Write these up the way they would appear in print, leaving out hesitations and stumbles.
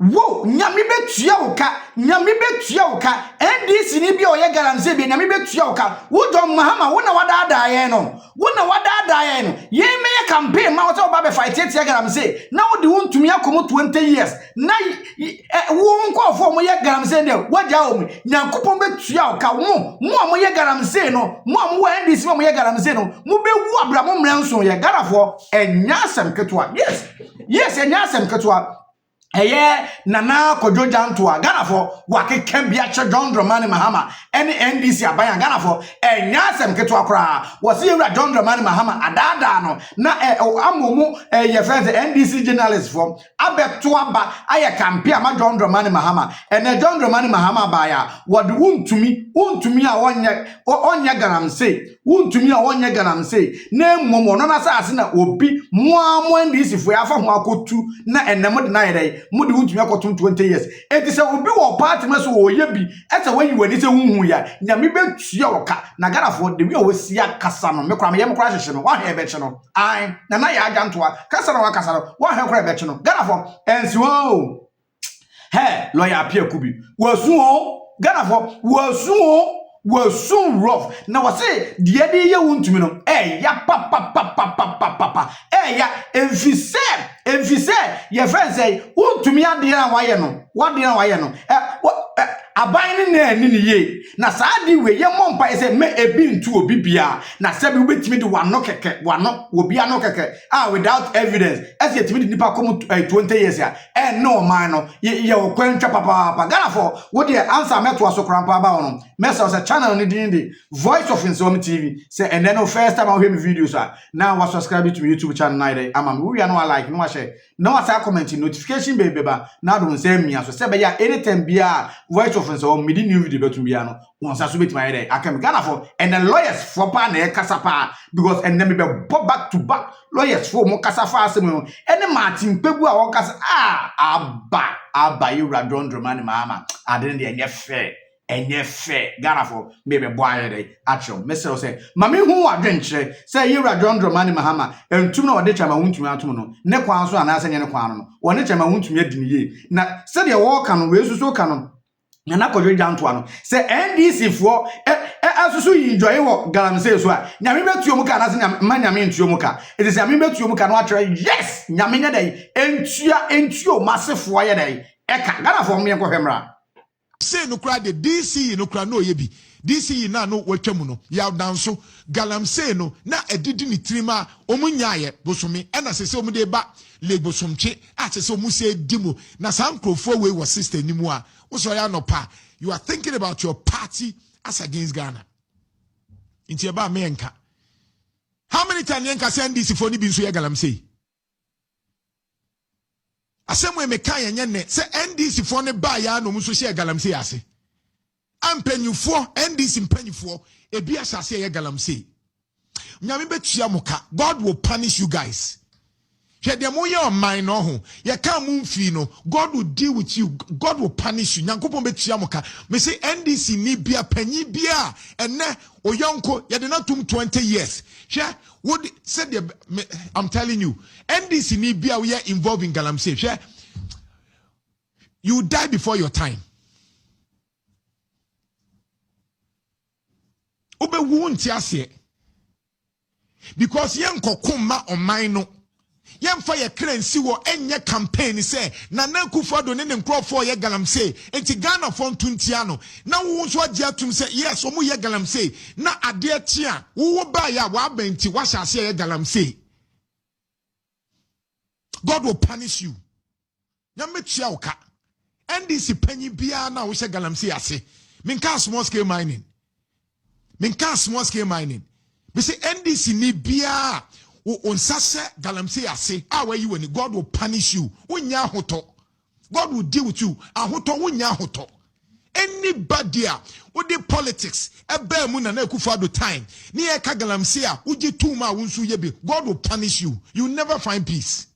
wo nyame betua woka nyame betua woka NDC ni bia oye Galamsey bi nyame betua woka wo John Mahama wo na wadaada ye no ye meye campaign ma wo se oba be fight tie Galamsey na wo de wontumi akomo 20 years na wo nko ofo mo ye Galamsey de waja o mu nyankopon betua woka mo ye Galamsey no mo NDC mo ye Galamsey no mo be wu abramo mrenso ye garafo enya asem ketoa yes enya asem ketoa eye nana Galamsey-Jantuah Ghana for wake kembia che John Dramani Mahama any NDC abaya Ghana for enya asem keto akra wose yewra John Dramani Mahama adada no na amomu ye friends NDC journalist for abeto aba aye campaign ama John Dramani Mahama ene John Dramani Mahama baya wode wontumi a onye Galamsey wontumi a onye Galamsey na momo no na sa ase na obi mo NDC fo afa ho akotu na enemo de na yere mudi wuntumi akotum 20 years enti se obi wo party meso wo ye bi ete when you wani se hunhu ya nyame betua woka na Ghana for de wi o sia kasa no mekra me yemkra hwehwe no wa he be che no ai na ya Jantuah kasa no wa kasa no wa he kra be che no Ghana for ensi wo he lawyer apia kubi wasu o Ghana for wasu rough na wase de ye wuntumi no ya papa ya emfise ye friend say wuntumi ade na waye no aban ni ni ye na saadi we ye mompa say me ebi ntu obi bia na sabi ubetimi de wano keke wano obi ano keke without evidence as ye timi de nipa come 20 years ya no man no ye okwentwa papa Ghana for wo de answer meto aso krampa ba wono message say channel ni din Voice of NSawamtv say and then no first time I hear me videos now was subscribe to my YouTube channel now am we no like no share no asa comment notification baby ba na do say me so say be ya anytime bia Voice of NSawam me di new video betum bia no won sa so betum ayede akam Ghana for and the lawyers for pa na kasa pa because and then me be back to back lawyers for mo kasa fa asem no any Martin Pegu a won kasa aba you John Dramani Mahama adene de enye fair Ghana for maybe boy ayede acho me say mame hu adwenkyere say you John Dramani Mahama entum na ode chama wuntumi atom no ne kwan so anase nye ne kwan no wone chama wuntumi adini ye na se de wo ka no we susu ka no na Jantuah no say NDC for asusu enjoy wo Galamsey so a nyame betuo mu ka na se nyame ntuo mu ka it is nyame betuo mu ka no atwere yes nyame nya dai entuo masefo ye dai eka Ghana for me enkohwemra say no kra the DC no kra no ye bi DC na no watwamu no ya danso Galamsey no na edidi ni trima omunyaaye bosome na sese omude ba le bosomche sese omuse dimu na sankrofo we was sister nimu a so ya no pa you are thinking about your party as against Ghana inti eba me enka how many times enka say NDC for ni bi nso ya Galamsey asemwe meka yenye se NDC for ne ba ya no muso share Galamsey ase ampanyufo NDC mpanyufo ebi asase ya Galamsey nyame betua moka God will punish you guys hwede mo ye on mine no ho ye ka mo mfi no God will deal with you God will punish you nyankopon betua moka me say NDC ni bia panyi bia ene oyonko ye de na tum 20 years hwe would said I'm telling you NDC ni bia we are involved in Galamsey hwe you die before your time obe wu nti ase because yen kokoma on mine no yen fa ye krensi wo enye campaign say na Akufo-Addo ne nkrofo ye Galamsey enti Ghana fon tuntia no na wo nso agi atum say yes omu ye Galamsey na ade atia wo ba ya wa benti wa hyase ye Galamsey God will punish you nyametua oka NDC panyi bia na wo hye Galamsey ase minka small scale mining me say NDC ni bia on sase Galamsey ase where you when God will punish you unya hoto God will deal with you ahoto unya hoto anybody with the politics ebe mu na Akufo-Addo time ni e ka Galamsey a uji tuma wonsu ye God will punish you you never find peace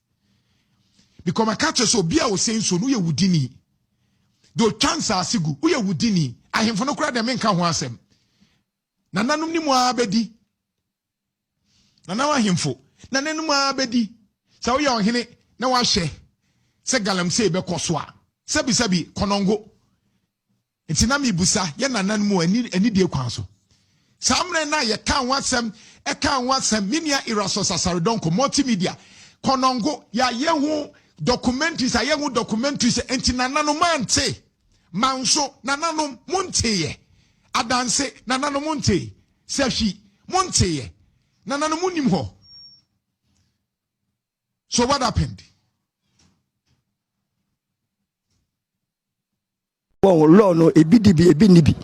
because my catch so bia o saying so no ye wudini do chance asigu wo ye wudini ahemfo no kra de menka ho asem nananum ni mu abedi nanawa ahemfo nananum abedi sa wo ye ohene na wa hye se Galamsey be koso a Sebi konongo. It's na mi busa ye nanan mu ani die kwan so. Samre na ye kan wasem e kan wasem minia iraso sasaredonko multimedia. Konongo ya ye hu documentaries aye hu documentaries enti nanano mante. Manso nanano monte adanse nanano monte. Sefi monte nanano munim ho. So what happened? Well, law no ebi nibi.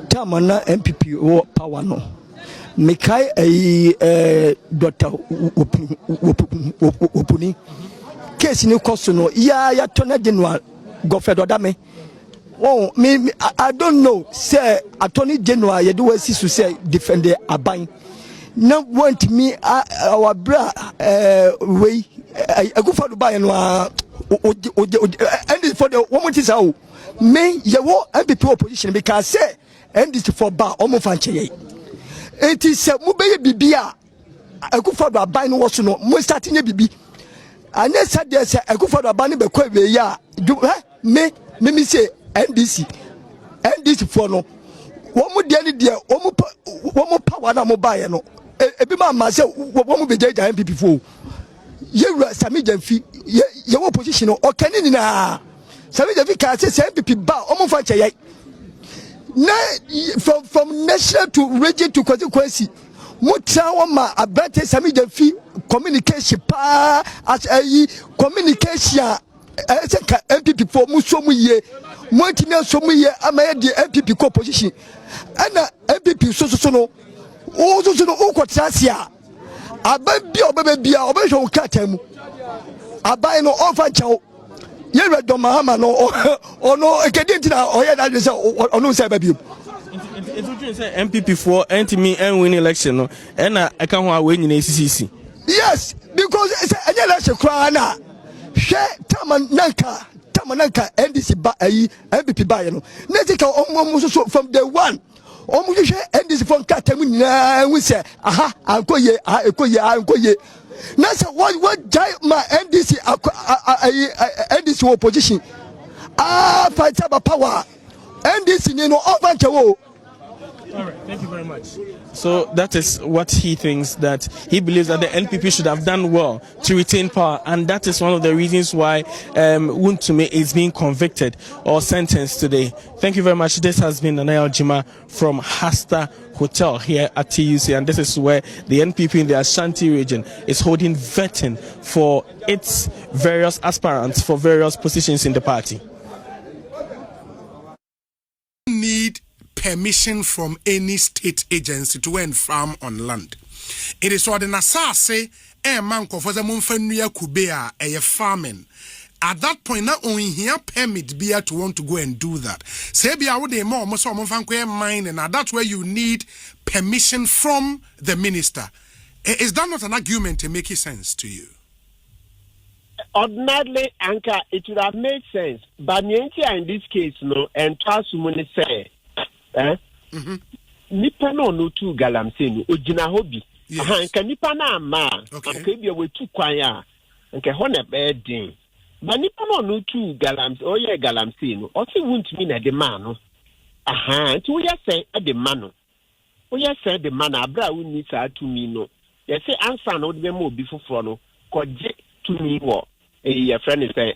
Tamana MPP or power no. Mekai Dr. Opuni. Case ni koso no ya tona general Godfred Odame. Oh, me I don't know. Say Attorney General you do see to say defend the aban. Now want me our bra way I go for the buy no and for the woman is how me you want MPP opposition because say NDC for bar almost fanche it is mu be bibia I go for the buy no was no mo starting bibi and yes there say I go for the buy no be kwa we ya me say NDC for no womu de ni de womu power na mo buy no ebi ma say womu be jeja MPP for yewura Sami Jamfi ye opposition o kani ni na Sami Jamfi ka say MPP ba omo fa cheye na from national to region to constituency mutra wo ma abete Sami Jamfi communication pa as communication MPP for musomu ye montimi asomu ye amaye de MPP ko position ana MPP so no o so no o kwatrasia ababia obabia obehwe ukatamu abai no ofa chawo ye redo mahama no ono ekedi ntina oye da say ono say babio it say MPP for antimi win election no na eka ho a we nyina CCC. Yes, because any election kra na hwe tamananka NDC ba MPP ba ye no netika omo so from day one omo hwe NDC for nkatamu nyina we say aha ankoye ankoye na say what jai ma NDC NDC opposition fight about power NDC ni no over chewo. All right, thank you very much. So that is what he thinks, that he believes that the NPP should have done well to retain power, and that is one of the reasons why Wontumi is being convicted or sentenced today. Thank you very much. This has been Nanaya Ojima from Hasta Hotel here at TUC, and this is where the NPP in the Ashanti region is holding vetting for its various aspirants for various positions in the party. Need permission from any state agency to end farm on land. It is what an assassin a man for the Munfania Kubea a farming. At that point, not only here permit beer to want to go and do that. Say be out there more mine, and that's where you need permission from the minister. Is that not an argument to make sense to you? Ordinarily, Anka, it would have made sense, but in this case, no, and trust me say. Nipa no tu Galamsey ojina hobi nka nipa na ama nka bia wetu kwan a nka ho na be din ba nipa no tu Galamsey oye Galamsey no o se wuntumi na de ma no nti wo ya say de ma no wo ya say de ma na abra wuni sa tumi no ye say ansa na wo de ma obi foforo no koje tumi wo your friend is say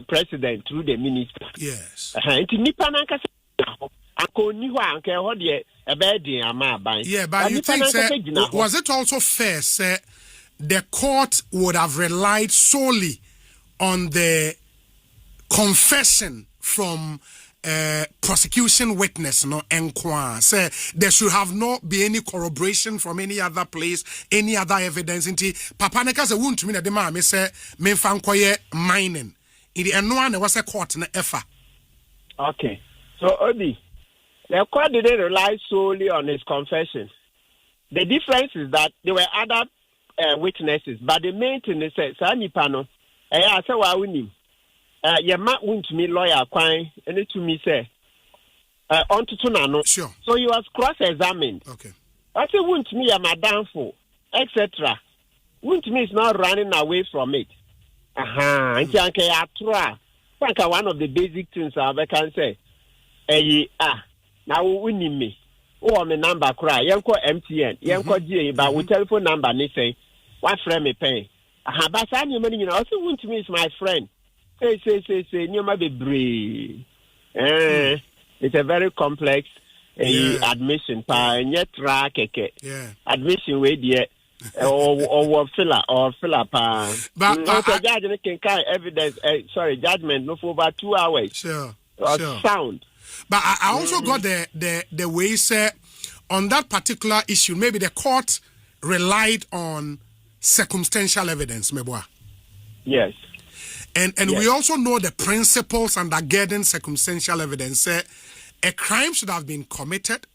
president through the minister. Yes. Nti nipa na nka yeah, but you think, was it also fair, sir, the court would have relied solely on the confession from prosecution witness, no enquire? Say there should have not be any corroboration from any other place, any other evidence. Inti Papa Neka se won't mean the man, me say me fankoye mining. In the one was a court na efa. Okay, so Obi. The court didn't rely solely on his confession. The difference is that there were other witnesses, but the main thing is that Sanipano, I said, "Why we need? Your man went to me lawyer, quite, and it to me say, on to Tunano." Sure. So he was cross-examined. Okay. I said, "Won't me a madam for, etc." Won't me is not running away from it. And frank one of the basic things I can say now we need me oh my number cry yanko MTN yanko GA but with telephone number they say what friend me pay but I knew money also want to me is my friend say you might be brave it's a very complex admission yet track admission way there or filler but judge can carry evidence judgment no for about 2 hours sure sound. But I also got the way say on that particular issue maybe the court relied on circumstantial evidence meboa. Yes. And yes. We also know the principles undergirding circumstantial evidence say a crime should have been committed.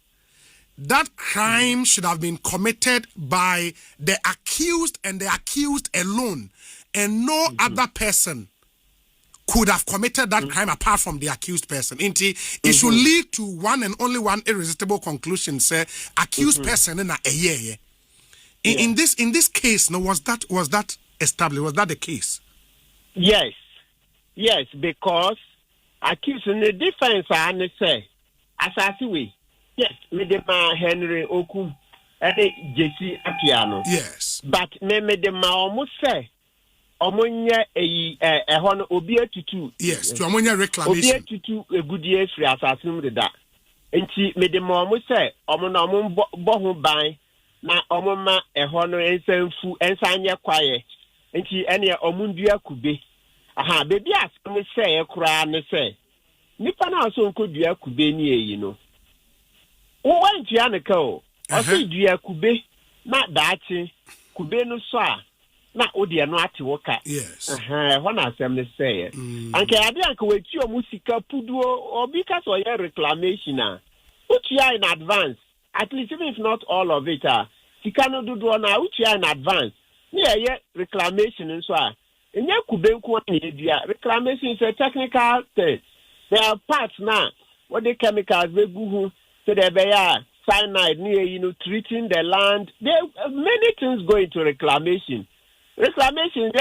That crime should have been committed by the accused and the accused alone, and no other person could have committed that crime apart from the accused person. It should lead to one and only one irresistible conclusion: say accused person in a year. In this case, no, was that established? Was that the case? Yes, because accused in the defense, I say, as I see. Yes, me de ma Henry Oku and JC Apiano. Yes. But me de ma almost say omonya a hon obia tutu. Yes, to omonya reclamation. Obia tutu a good year free assassin with that. Enti me de ma almost say omona bo ho ban na omoma a hon ensanfu ensanya kwaye. Enti ene omundua kube. Aha, baby as me say e kura ne say. Nipa na so nkodua kube ni eyi no. Wọ́n ti ànìkà o, ọ̀sẹ̀ ìdúyà kùbé náà dàákì kùbé no so a na odi ẹnu àti wọ́ka. Ẹ̀họ́n náà sẹ́m ní sẹ́yẹ. Ànkẹ́ adé ànkẹ́ wọ́n ti ọmú sika puduo ọbí kásọ̀ ọ̀yẹ́ reclamation a utua in advance at least even if not all of it sika no dodoɔ na utua in advance ní ẹ̀yẹ reclamation nso a ẹ̀yẹ kùbé nkú wọn ní ẹ̀dùyà reclamation is a technical test. There are parts now wọ́n de chemicals bẹ́ gu hu. So there be cyanide near treating the land. There many things go into reclamation. Reclamation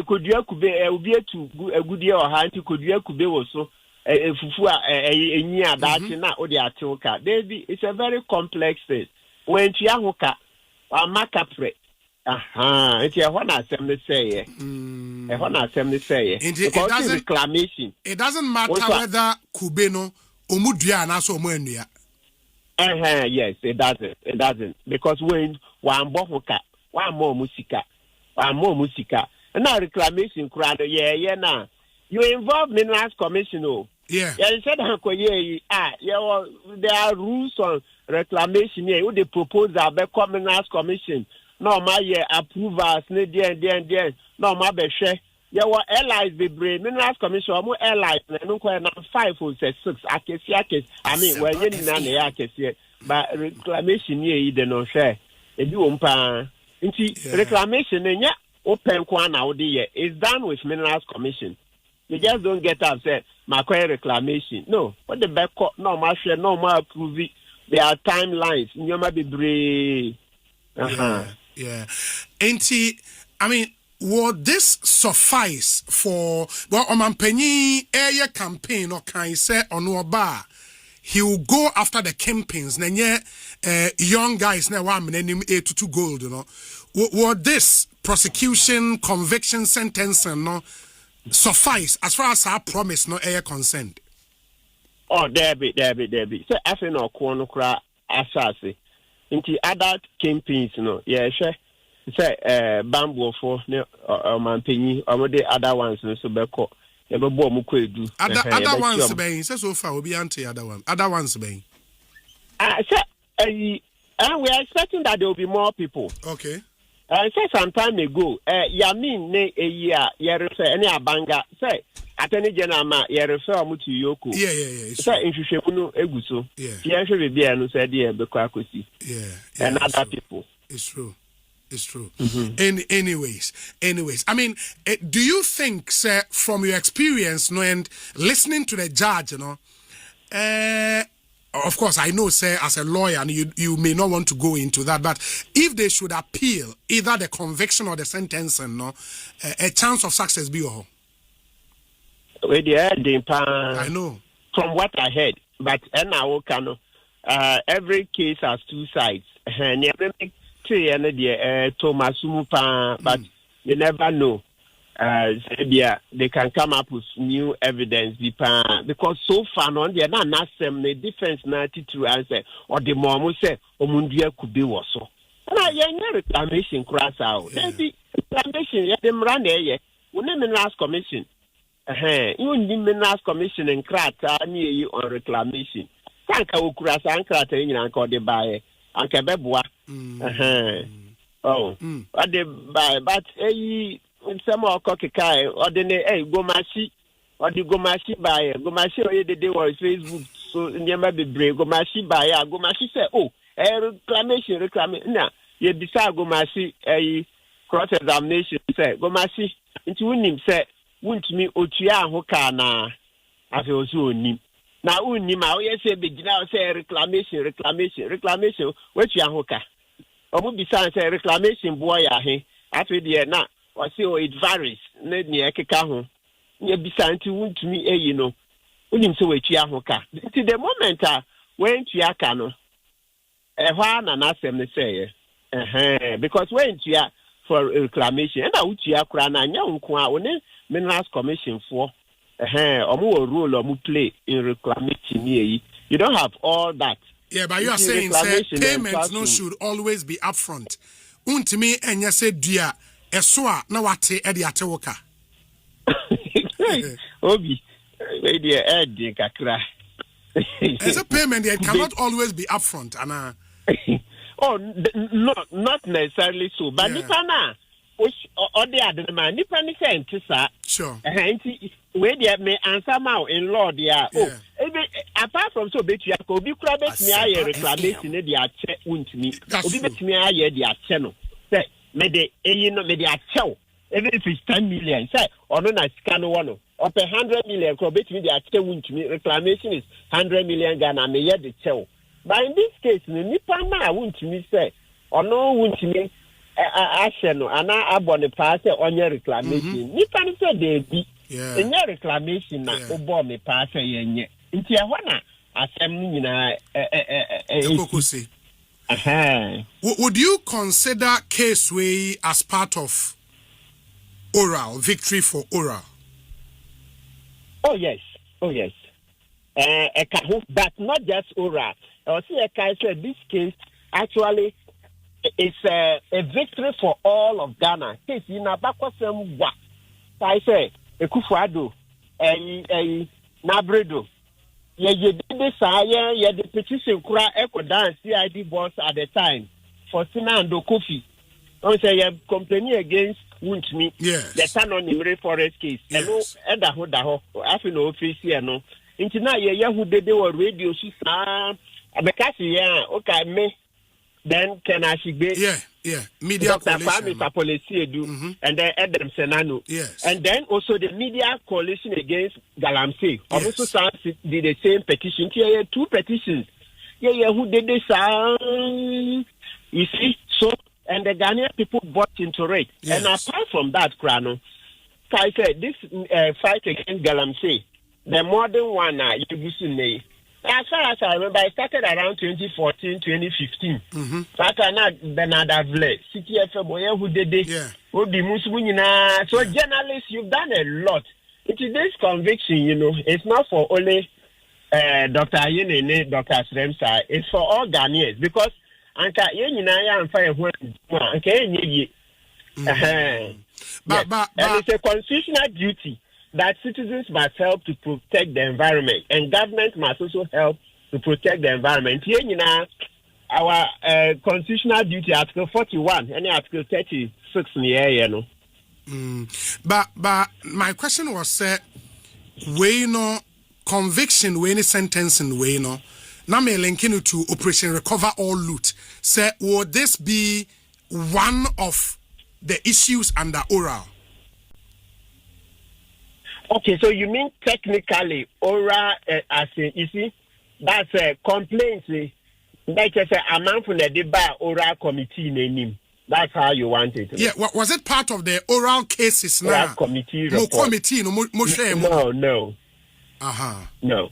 could you be a good year or hand could you be also fufu a near that na or the atoka. It's a very complex thing. When Chiahoka or Macapre. It's a one assembly say. A one assembly say. Reclamation. It doesn't matter whether Kubeno Omudia na so omuenua. Yes, it doesn't. Because when one bohoka, one more musika. And now reclamation crowd, na. You involve Minerals Commission, Yeah. You said there are rules on reclamation here. They propose that be Minerals Commission. No my approvals, no my be share. There were allies the brain Minerals Commission more allies no 5 or 6 akesi I mean when you na na akesi but reclamation here you no share e bi wompa nti reclamation nya open kwa na wo dey is done with Minerals Commission. You just don't get upset my reclamation no what the back no ma share no ma approve it. There are timelines nyoma be brave yeah nti I mean would this suffice for Omanpenyi area campaign or can I say on Oba? He will go after the campaigns. Young guys now I'm name A to gold, you know. Would this prosecution, conviction, sentencing no suffice as far as our promise no air consent? Oh, there be. So I think no kono kra asase. Into other campaigns no. Yeah, sure. Say bamboo for Omanpenyi or the other ones so beko ebe bo mu kwedu other ones be say so far obi anti other ones be we are expecting that there will be more people. Okay. Say some time ago Yamin ne year ye refer any abanga say attorney general ma ye refer mu to Yoko. Yeah. Say nhwehwemu no eguso. Yeah. Ye hwe be no say dey beko akosi. Yeah. And other people. It's true. Anyways, I mean, do you think, sir, from your experience, and listening to the judge, of course, I know, sir, as a lawyer, and you may not want to go into that, but if they should appeal either the conviction or the sentence, a chance of success be all. I know. From what I heard, but every case has two sides. But you never know. They can come up with new evidence because so far on they are not the defense 92 answer or the mom say Omundia could be so. And I reclamation cross out. Reclamation, them run there. We never last commission. You need last commission and crata near you on reclamation. Sanka Ukras and crata in Uncle de Baye, Uncle Bebwa. Oh, what they buy, but some more cocky kai or the Gomashi or the Gomashi buyer. Gomashi the day was Facebook, so never be brave. Gomashi buyer, Gomashi say, oh, reclamation. Now, you decide Gomashi a cross examination. Say, Gomashi, into winning, say, won't me Otia Hokana. I feel so nim. Now, Unim, I say, begin now say reclamation, which Yahoka. Or would be say reclamation boy, after the now. Or say, oh, it varies. Let me ekaho. You be signed to wound to me, you know. Wouldn't so wait Yahoka. To the moment when to Yakano, a one and ask them to say, because when to ya for reclamation, and I would ya crown and young qua when minerals commission for or more rule or more play in reclamation. You don't have all that. Yeah, but you are saying payments no should always be upfront. To me, and you said, dear. Eswa na wate edi atewoka. Obi, we dey edi kakra. As a payment, it cannot always be upfront, Anna. Oh, not necessarily so. But nipa na, or the other man, nipa ni say ntisa. Sure. We dey may answer now in law there. Oh, apart from so betu ya ko obi kura betumi aye reclamation ne dey ache untumi. Obi betumi aye dey ache no. Say Mede a chow, even if it's 10 million. Say, or no, I scan one or 100 million. Crobate me, the chow to me. Reclamation is 100 million Ghana, may yet the chow. But in this case, Nipana won't me say, or no, won't me, Asheno, and I abon the passer on your reclamation. Nipan said they be in your reclamation, not obor me passer yen. In Tijuana, assembly, Would you consider case way as part of oral victory for oral? Oh yes. But not just oral. I said this case actually is a victory for all of Ghana. Case in Abakwasem wa. I say Ekufuado, Nabredo. You did this, the petition cry echo dance CID boss at the time for Sinando Kofi. I say you complaining against Wuntmi. Yes. The town on the forest case. Yes. And no, Edaho, after no office here, no. Into now, who did they were radio, she okay, me. Then can I be? Yeah. Media Dr. Kwame policy do, and then Adam Senano. Yes. And then also the media coalition against Galamsey. Yes. Also did the same petition. Here, two petitions. Who did this? You see, so and the Ghanaian people bought into it. Yes. And apart from that, Krano, I said this fight against Galamsey, the modern one, you as far as I remember, I started around 2014, 2015. Bernard Avle, CTF, who did this, who be Muslimina. So, journalists, you've done a lot. In today's conviction, it's not for only Dr. Ayene, Dr. Sremsa, it's for all Ghanaians because Anka Yenina and Fire but it's a constitutional duty that citizens must help to protect the environment, and government must also help to protect the environment. Here, our constitutional duty, Article 41, and Article 36, But my question was, conviction, sentencing, now me linking it to Operation Recover All Loot. Say, would this be one of the issues under oral? Okay, so you mean technically oral as you see, that's a complaint. Like I say, a man from the debate oral committee name. That's how you want it. Yeah, was it part of the oral cases now? Committee report. No. No.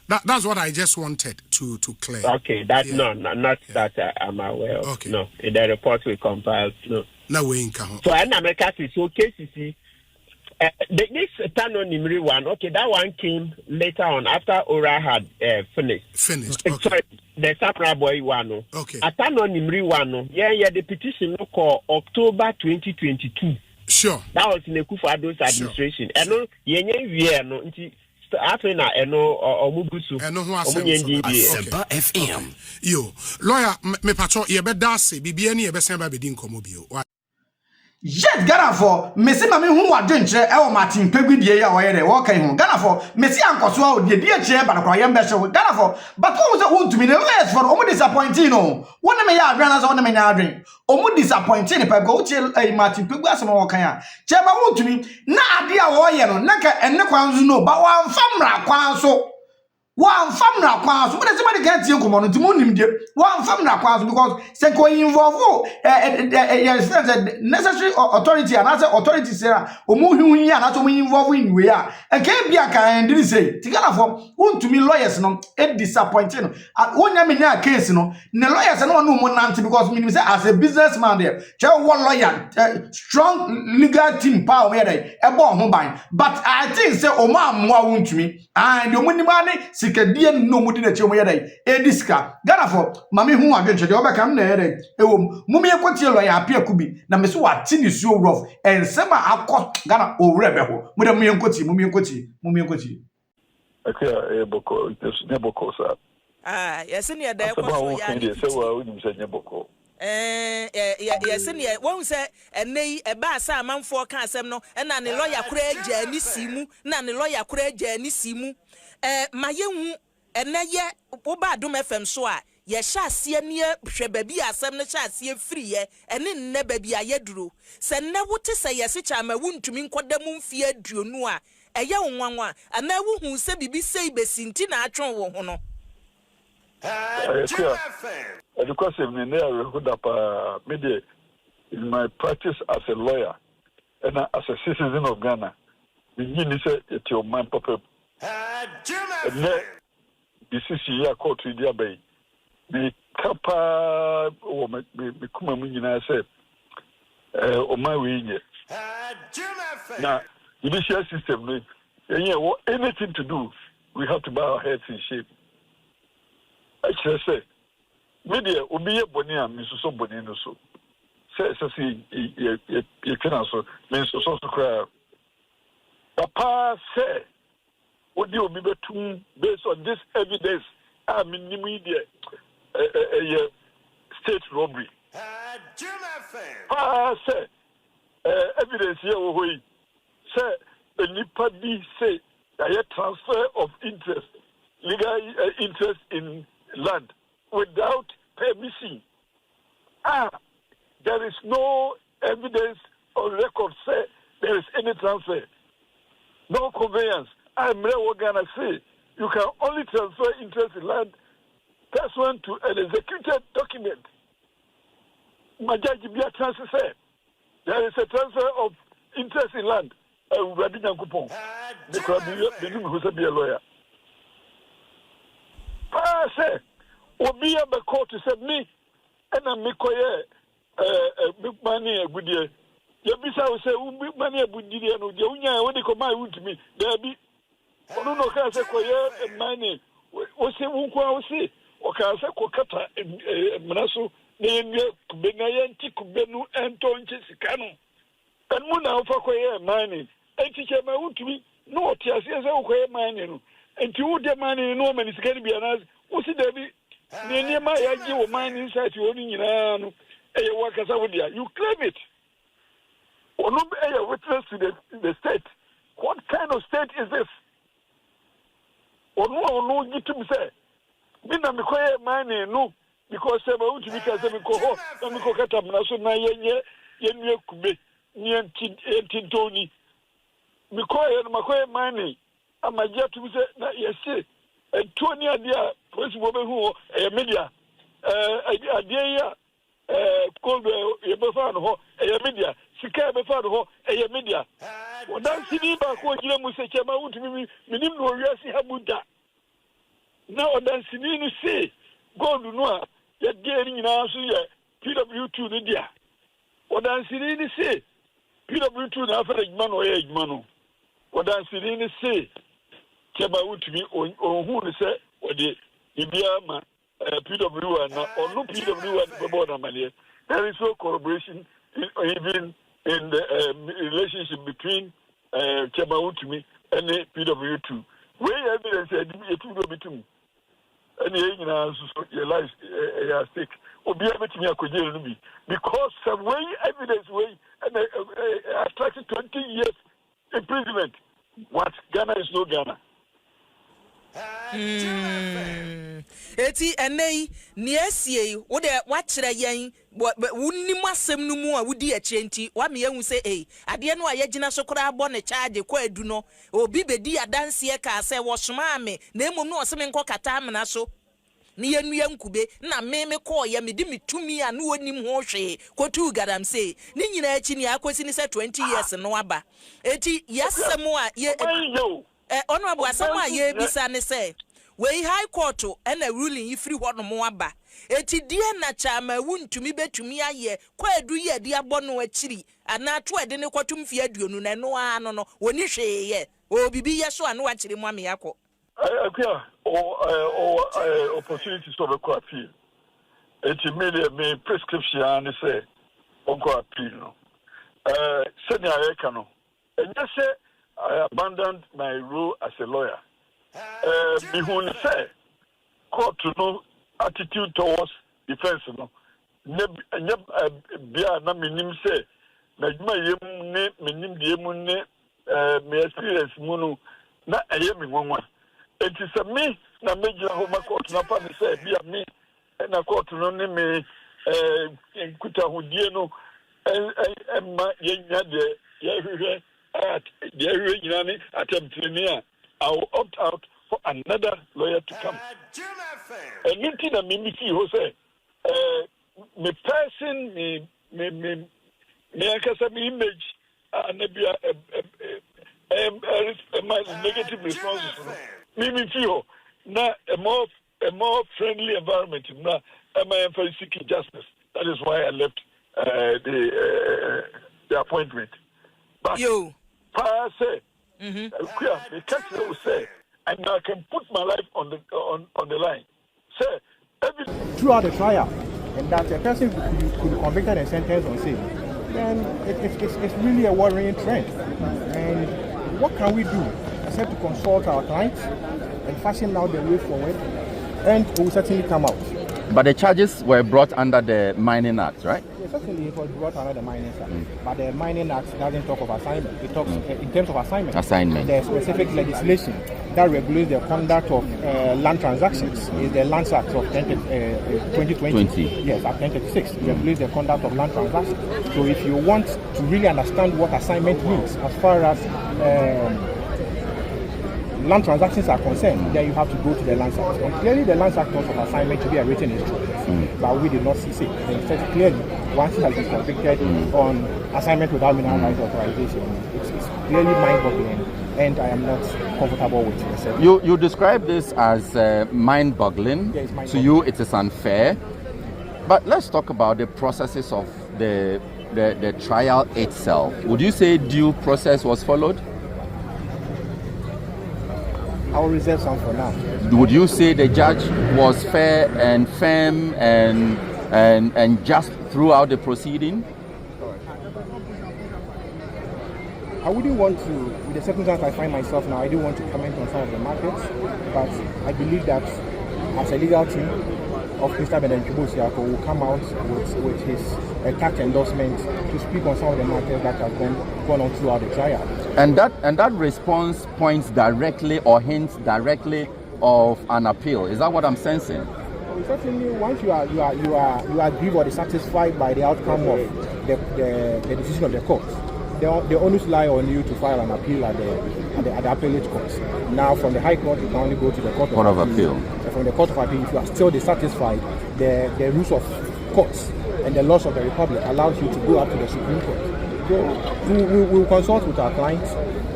That's what I just wanted to clear. Okay, not that I'm aware of. Okay. No, the report we compiled. No. No way in Kaho. So in America, so KCC. This Tanonimri one, okay, that one came later on after Ora had finished. Okay. Sorry, the Sapra Boy one. Okay. A Tanonimri one, the petition called October 2022. Sure. That was in the Kufado's administration. And no, no, after na omubusu Seba FM. Yo, lawyer, me pacho, ye be dase, bibia ni ye be semba be di nkomo bio. Yes, Ghana for Messi Mami who are doing chair, Martin Peggy, ya or walking home. Ghana for Messi and Coswell, the dear chair, but I am better with Ghana for. But what was the wound to me? The less for Omo disappointing. One of my yard runners on the main drink. Omo disappointing if I go till a Martin Peggy or Kaya. Chair, but wound to me. Na dear warrior, Naka and no, but one famra quanso. One family acquires, what does somebody get you come on to moon? One family acquires because Senko involve necessary authority and other authority, Sarah, or moving here, not only involving we are. And can't be a kind, didn't say, together for one to me lawyers, no, it disappointing. At one yamina case, no, the lawyers are no more nancy because me as a businessman there, tell one lawyer, strong legal team power where they a bomb mobile. But I think say, oh, mom, more to me, and your money. Sikadie no mudi na chemo yedai ediska Ghana for mami hu adwenche de obeka na yedai ewom mumi ekoti lawyer apia kubi na meso wati ni so rough ensema akọ Ghana owre ho mudi mumi enkoti okay boko ne boko sa yes ne da ekọ ya ni se wa unim se nye boko yes ne won se enei eba asa amanfo ka asem no na ne lawyer kura agya ni simu na ne lawyer kura agya ni simu mayehu eneye oba adom FM so a ye sha asie ne hwe babi asem ne sha asie free ye ene nne babi ayeduro se ne wote se ye se cha ma wuntumi nkodam mfie aduonu a eye wonwanwa ana wuhu se bibi sei besinti na atwon wo ho no because in my practice as a lawyer and as a citizen of Ghana, we need to say it's your man papa. This is your court with your bay. Me kapa or me kuma munina said, oh my way. Now, the judicial system, anything to do, we have to bow our heads in shape. Actually, say, media will be a bonia, Mrs. Bonino. So, say, you can also mean so cry. Papa said, what you will be based on this evidence? I mean, media, state robbery. Papa said, evidence here, we say, the Nipadi say, a transfer of interest, legal interest in land without permission. There is no evidence or record say there is any transfer, no conveyance. I'm gonna say you can only transfer interest in land pursuant to an executed document. My judge be a transfer. There is a transfer of interest in land. The who be a lawyer. I say, Obi a court to say me, and I'm big money a good year. Yabisa will say, money a good year, no, the Unia, when they come my wound to me, there be. No, can say, and money. What say, won't say, or can say, Kokata and Manasso, name your Benayan Tikubenu and Tonches Cano. And Muna for mining. And teacher my wound to me, no, tears, yes, okay, mining. And to the money, no man is going to be an ass. What's it, Debbie? Near my idea of mine inside you only in a workers out there. You claim it. Or no a witness to the state. What kind of state is this? Or no, you to say. Mina Mikoya money, no, because I'm out to because I'm a cocatam, so na yen kube, nien tintoni. Mikoya and Makoya money. I'm a jet to say, yes, and 20 idea, principal who a media, a day, cold yɛbɛfa no hɔ ɛyɛ media sika yɛbɛfa no hɔ ɛyɛ media ɔdansini baako ogyina mu sɛ kyɛma wotumi menim na ɔwiase ha mu da na ɔdansini no se gold no a yɛdeɛ no nyinaa so yɛ PW2 no dia ɔdansini no se PW2 na afɛ adwuma no ɔyɛ adwuma no ɔdansini no se kyɛma wotumi ɔhu no sɛ ɔde biribiara ma PW1 na ɔno PW1 bɛbɔ na maneɛ. There is no corroboration even in the relationship between Chema Utumi and the PW2. Where evidence you two go between any your life at stake. Obi everything you could do because some way evidence way and attracted 20 years imprisonment. What Ghana is no Ghana. Eti enei niesie wo de wakyerɛ yɛn wunnim asɛm no mu a wudi akyi enti wa me ehu sɛ ade no a yɛgyina so kora abɔ ne charge kɔ adu no obi bedi adanseɛ ka sɛ wɔsoma me na emom no ɔsɛ me nkɔ kata amena so ne yɛnua nkube na me kɔɔ yɛ me di me tumi a no onim ho hwee kɔtu Galamsey ne nyina akyi ne akosi ne sɛ 20 years no aba eti yasɛm a ye honorable asɛm a ye bisa ne sɛ we high court and a ruling ifri hɔ no mo aba eti die na chama wuntumi betumi aye kwa edu ye de abɔ no akyiri ana to ede ne kɔtum fie aduonu na no ano no woni hwee ye o bibi ye so ano akyiri mu ame yakɔ akua opportunity so be kɔ appeal eti me prescription and say onko appeal no sɛnea ayɛka no ɛnyɛ sɛ I abandoned my role as a lawyer. Bihun say court no attitude towards defense no. Bia na minim say na djuma yem ne minim die mu ne me experience mu no na eye me nwanwa. Enti se me na mejira ho ma court na pa me say bia me na court no ne me nkuta hodie no ma yenya de yehwehwe attempt I will opt out for another lawyer to come. And nothing that me who say me person me image and maybe a negative responses. Me feel now a more friendly environment. Now am I seeking justice? That is why I left the appointment. But you. Say, the say, and I can put my life on the line. Say, throughout the trial, and that a person could be convicted and sentenced on sin, then it's really a worrying trend. And what can we do except to consult our clients and fashion out the way forward, and it will certainly come out. But the charges were brought under the Mining Act, right? Yes, certainly it was brought under the Mining Act. But the Mining Act doesn't talk of assignment. It talks in terms of assignment. Assignment. The specific legislation that regulates the conduct of land transactions is the Lands Act of 2020. Yes, Act 1036. It regulates the conduct of land transactions. So if you want to really understand what assignment means as far as land transactions are concerned, then you have to go to the Lands Act. And clearly the Lands Act talks of assignment to be a written instrument, but we did not see it. It says clearly, once he has been convicted on assignment without mineral rights authorization, it's clearly mind-boggling, and I am not comfortable with it. You describe this as mind-boggling. Yes, mind-boggling. To you, it is unfair. But let's talk about the processes of the trial itself. Would you say due process was followed? I will reserve some for now. Would you say the judge was fair and firm and just throughout the proceeding? I wouldn't want to, with the circumstances I find myself now, I don't want to comment on some of the matters, but I believe that as a legal team of Mr. Benenchibo will come out with his tax endorsement to speak on some of the matters that have gone on throughout the trial. And that response points directly or hints directly of an appeal. Is that what I'm sensing? Well, certainly, once you are aggrieved or dissatisfied by the outcome of the decision of the court, the onus lie on you to file an appeal at the appellate court. Now, from the High Court, you can only go to the Court of Appeal. From the Court of Appeal, if you are still dissatisfied, the rules of courts and the laws of the Republic allows you to go up to the Supreme Court. So we will consult with our clients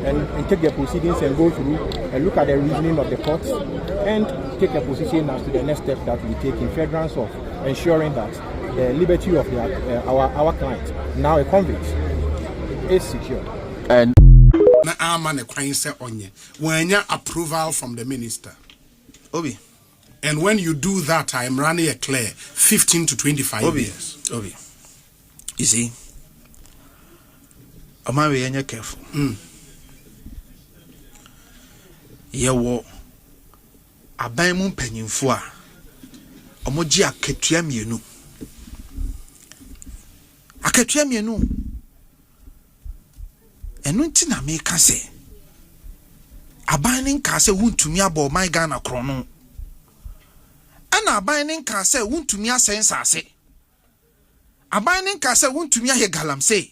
and take the proceedings and go through and look at the reasoning of the courts and take a position as to the next step that we take in furtherance of ensuring that the liberty of our client, now a convict, is secure. And when you approval from the minister, Obi. And when you do that, I am running a clear 15 to 25 years. Obi. You see, am I careful? Yewo aban mu mpanyimfo a omoji akatua mienu enu nti na me ka se aban nin ka se wuntumi abo my Ghana krono ana aban nin ka se wuntumi asensase aban nin ka se wuntumi ahe galamsey.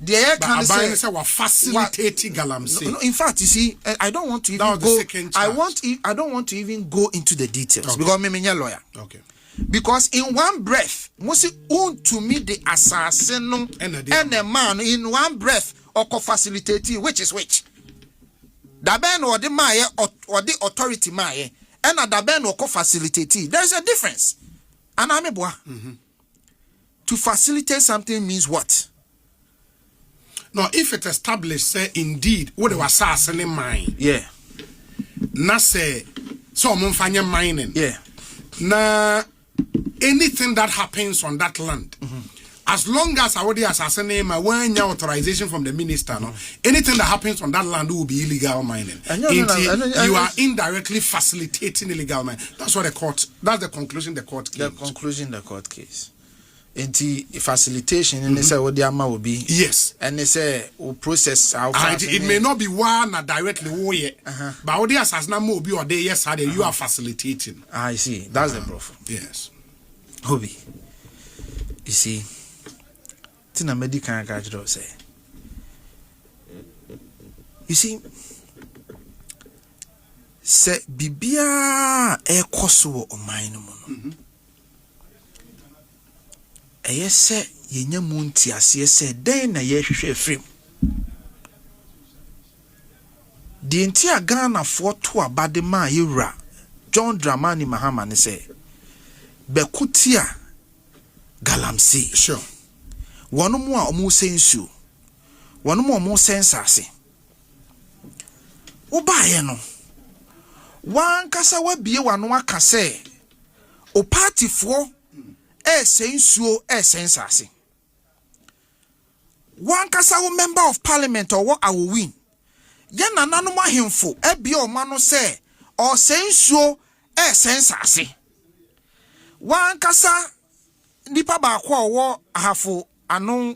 The can say facilitating Galamsey. No, in fact, you see, I don't want to even go. I don't want to even go into the details because I'm a lawyer. Okay. Because in one breath, Musi to me the assassin and the man in one breath or co-facilitating, which is which. The ben or the maye or the authority maye and the ben or co-facilitating. There is a difference. And I'm a boy. To facilitate something means what? No, if it established, say indeed, what they were assassinating mine. Yeah. Na say, so monfanya mining. Yeah. Na anything that happens on that land, as long as I already assassinate my when your authorization from the minister, no, anything that happens on that land will be illegal mining. You are indirectly facilitating illegal mining. That's what that's the conclusion the court case. The conclusion the court case. Enti facilitation and they say what the amount will be. Yes. And they say we process how it may not be one directly but what the assassin will be or they yes you are facilitating. I see. That's the proof. Yes. Hobby. You see, Tina medical catch say. You see, say bibia e koso o mine mo. Eye se yenya munti ase se den na ye hwehwe frem di enti a Ghana fo to abade ma yewura John Dramani Mahama ne se bekutia Galamsey sure wono mu a omu sensu wono mu omu sensase wo baaye no wan kasa wa bie wano aka se o party fo sensuo sensase one kasa wo member of parliament or what I will win ye nananom ahemfo ebia o ma no se o sensuo sensase one kasa nipa ba kwa wo ahafo anon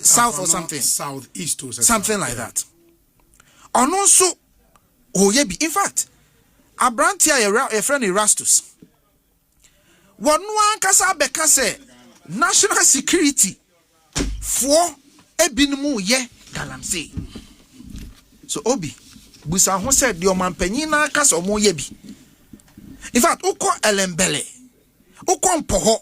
south or something southeast or something like that ono so o ye bi in fact abrantia ye friend Erastus one kasa beka se national security for ebinumu ye Galamsey. So obi busa ho said the omampanyin na kasa omo ye bi. In fact, uko elembele, uko mpoho,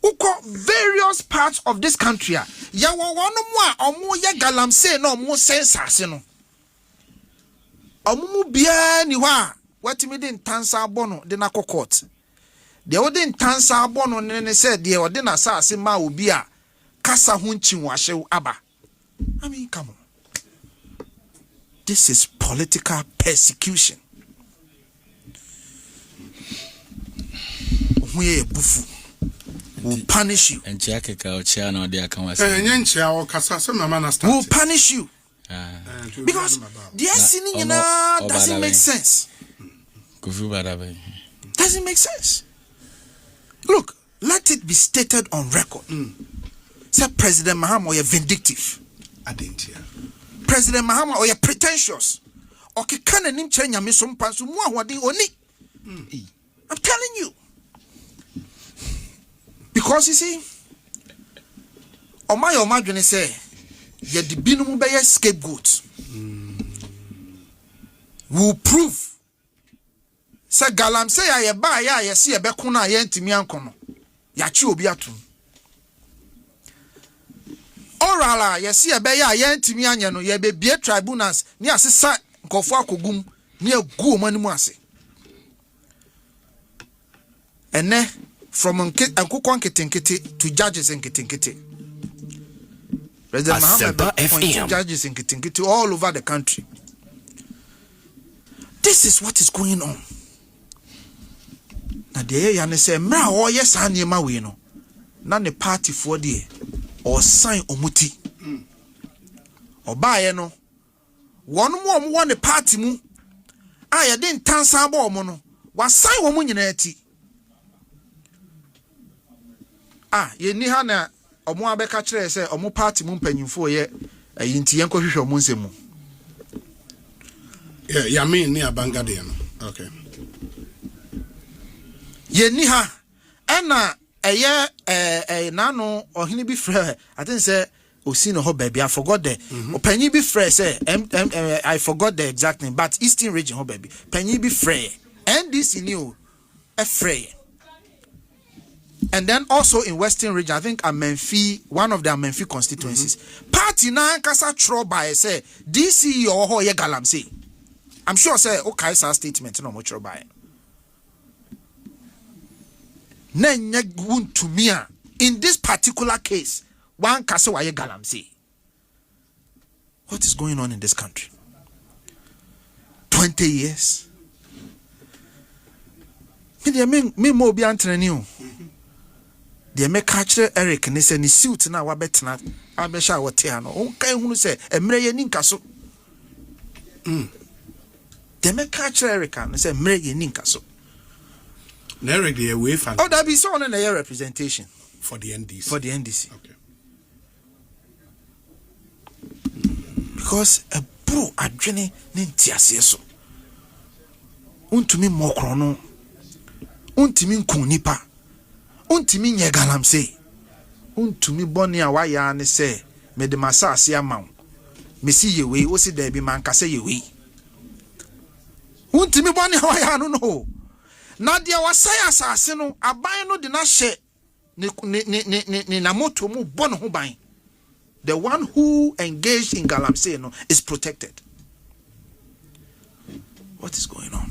uko various parts of this country ya wonu mu a omo ye Galamsey na omo sensase no. Omo mu bia ni wa watimi de ntansa abono de na court. The odin tansa abono ne said the odin asase ma obi a kasa hunchi wahye aba. I mean, come on. This is political persecution. We bufu will punish you. And will punish you. Because the sinning doesn't make sense. Doesn't make sense. Look, let it be stated on record. Say President Mahama or vindictive. I didn't hear. President Mahama or pretentious. Or can an imchenya me some pansu oni. I'm telling you. Because you see, my gonna say, ye the binum be scapegoat. Will prove. Say Galamsey ya ba ya see a bekuna ye ntimi ankono. yachi obi atum orala yesi ebe ya yentimi anya no ye be bie tribunals ni asesa nkofo akogum ni agu omanimu ase ene from ankukon kitinkiti to judges in kitinkiti. President Muhammad appointed judges in kitinkiti all over the country. This is what is going on. Na de ya ne say mra o yes anema we no na ne party for de or sign omuti obaye no wonu mo won ne party mu a ye de ntansa ba omo no wa sign wo mu nyina ati ye ni ha na omo abeka kire say omo party mu mpanyimfo ye ayinti yen kohwehwe omo nsemu ya me ni abanga de no okay ye ni ha ena eye nano ohini bi frɛ I think say osi no ho baby I forgot the opanyi bi frɛ say I forgot the exact name but Eastern region ho baby panyi bi frɛ NDC new frɛ. And then also in Western region, I think Amenfi, one of the Amenfi constituencies. Party na kasa tro by say DC or ho ye Galamsey. I'm sure say okay sa statement no mo tro by. Nenye gun to me in this particular case, one kasa wa ye Galamsey. What is going on in this country? 20 years. Me mo bi antrani o. The me catch Eric and say ni suit na wa betna abesha wote ano on kan hunu say emre ye ni nkaso the me catch Eric and say emre ye ni nkaso na Eric the way fan oh that be so on the representation for the NDC okay because a bro adwene ne ntiase so untumi mokro no untumi nkun nipa untimi nye Galamsey untumi boni a waya ne se me de masase amaw mesi yewe o si da bi man kase yewe untimi boni a waya no na dia wasaya asase no aban no de na hye ni na moto mu bon ho ban. The one who engaged in Galamsey no is protected. What is going on?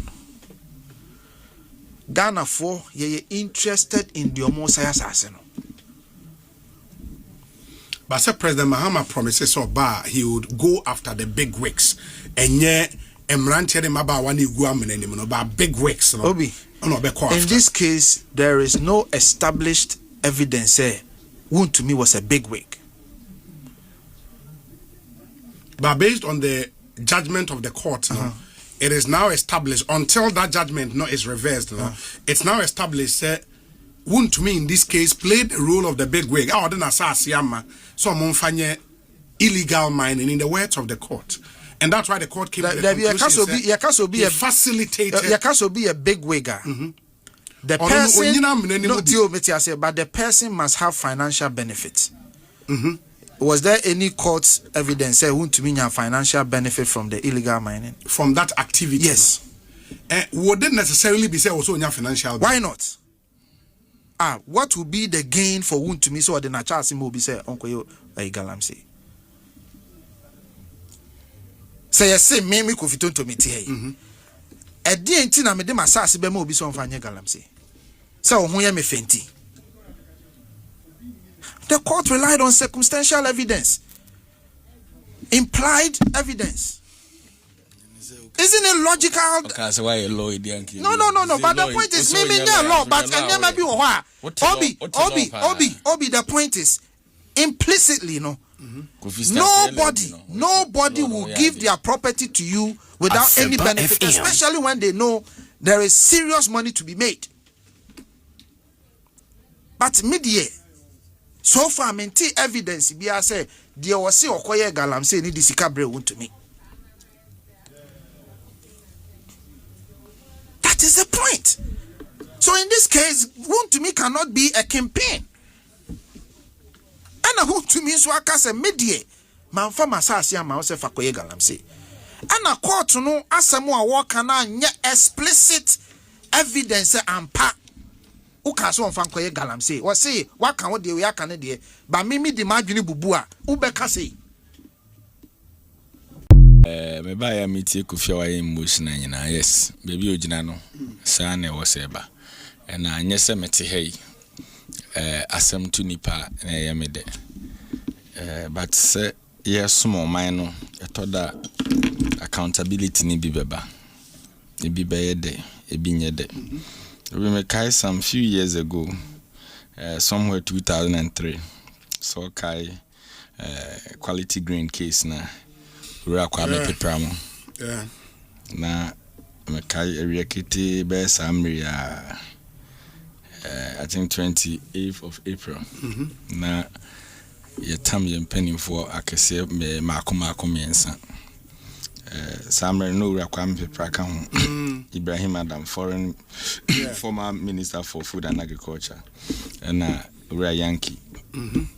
Ghana for ye interested in the Omosaya Saseno. But Sir President Mahama promises he would go after the big wigs. And yet Emrantia de Maba wani guamenim about big wigs. Obi. In this case, there is no established evidence Wound to me was a big wig. But based on the judgment of the court, it is now established until that judgment is reversed. It's now established. Wound to me in this case played the role of the big wig. Oh, then so illegal mining in the words of the court, and that's why the court came to the conclusion he facilitated. There be a big wigger. The person, but the person must have financial benefits. Was there any court evidence say who to mean a financial benefit from the illegal mining? From that activity? Yes. Would it necessarily be said also in your financial benefit? Why not? What would be the gain for who to me so the natural symbol be say Uncle you Galamsey? Say yes, say me could fit to me here. A day na me de masasi be mo be so fanye Galamsey. So who me fenti. The court relied on circumstantial evidence, implied evidence. Isn't it logical? No. But the point is, maybe law, but Obi. The point is, implicitly, nobody will give their property to you without any benefit, especially when they know there is serious money to be made. But media. So far, menti evidence be I say there was say okoye Galamsey ni disika bre won to me. That is the point. So in this case, won to me cannot be a campaign. And won to me so aka say media man fa masase ama say fakoye Galamsey. And a court no asemu a work na nye explicit evidence ampa. uka so mfa nkoye Galamsey wo say waka wo de we aka ne de ba mimi de madwene bubu a ubeka say me ba ya metie kofia wa emotion nyina yes baby ogina no sa na wo se ba na anye se mete hei asem to nipa na ye me de but say yes mo man no etoda accountability ni bi beba e bi be de e bi nye de we me kai some few years ago somewhere 2003 so kai quality green case na ura kwa me pepramo na me kai area kiti be samria I think 28th of April na ye tam ye penny for akese me mako mensa samre no ura kwa me pepra ka ho Ibrahim Adam foreign former minister for food and agriculture and ura Yankee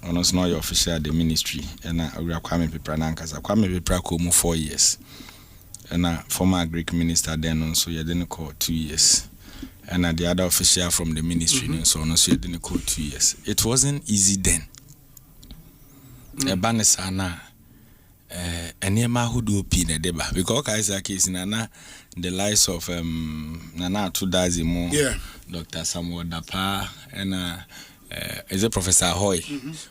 ono no your official the ministry and ura kwa me pepra na nkasa kwa me pepra ko mu 4 years and former agric minister then also ye didn't call 2 years and the other official from the ministry so no so ye didn't call 2 years. It wasn't easy then ebanesa na enema hudu opi na deba because kaisa case na the lives of Nana Tudazimo, Dr. Samuel Dapa and is a Professor Hoy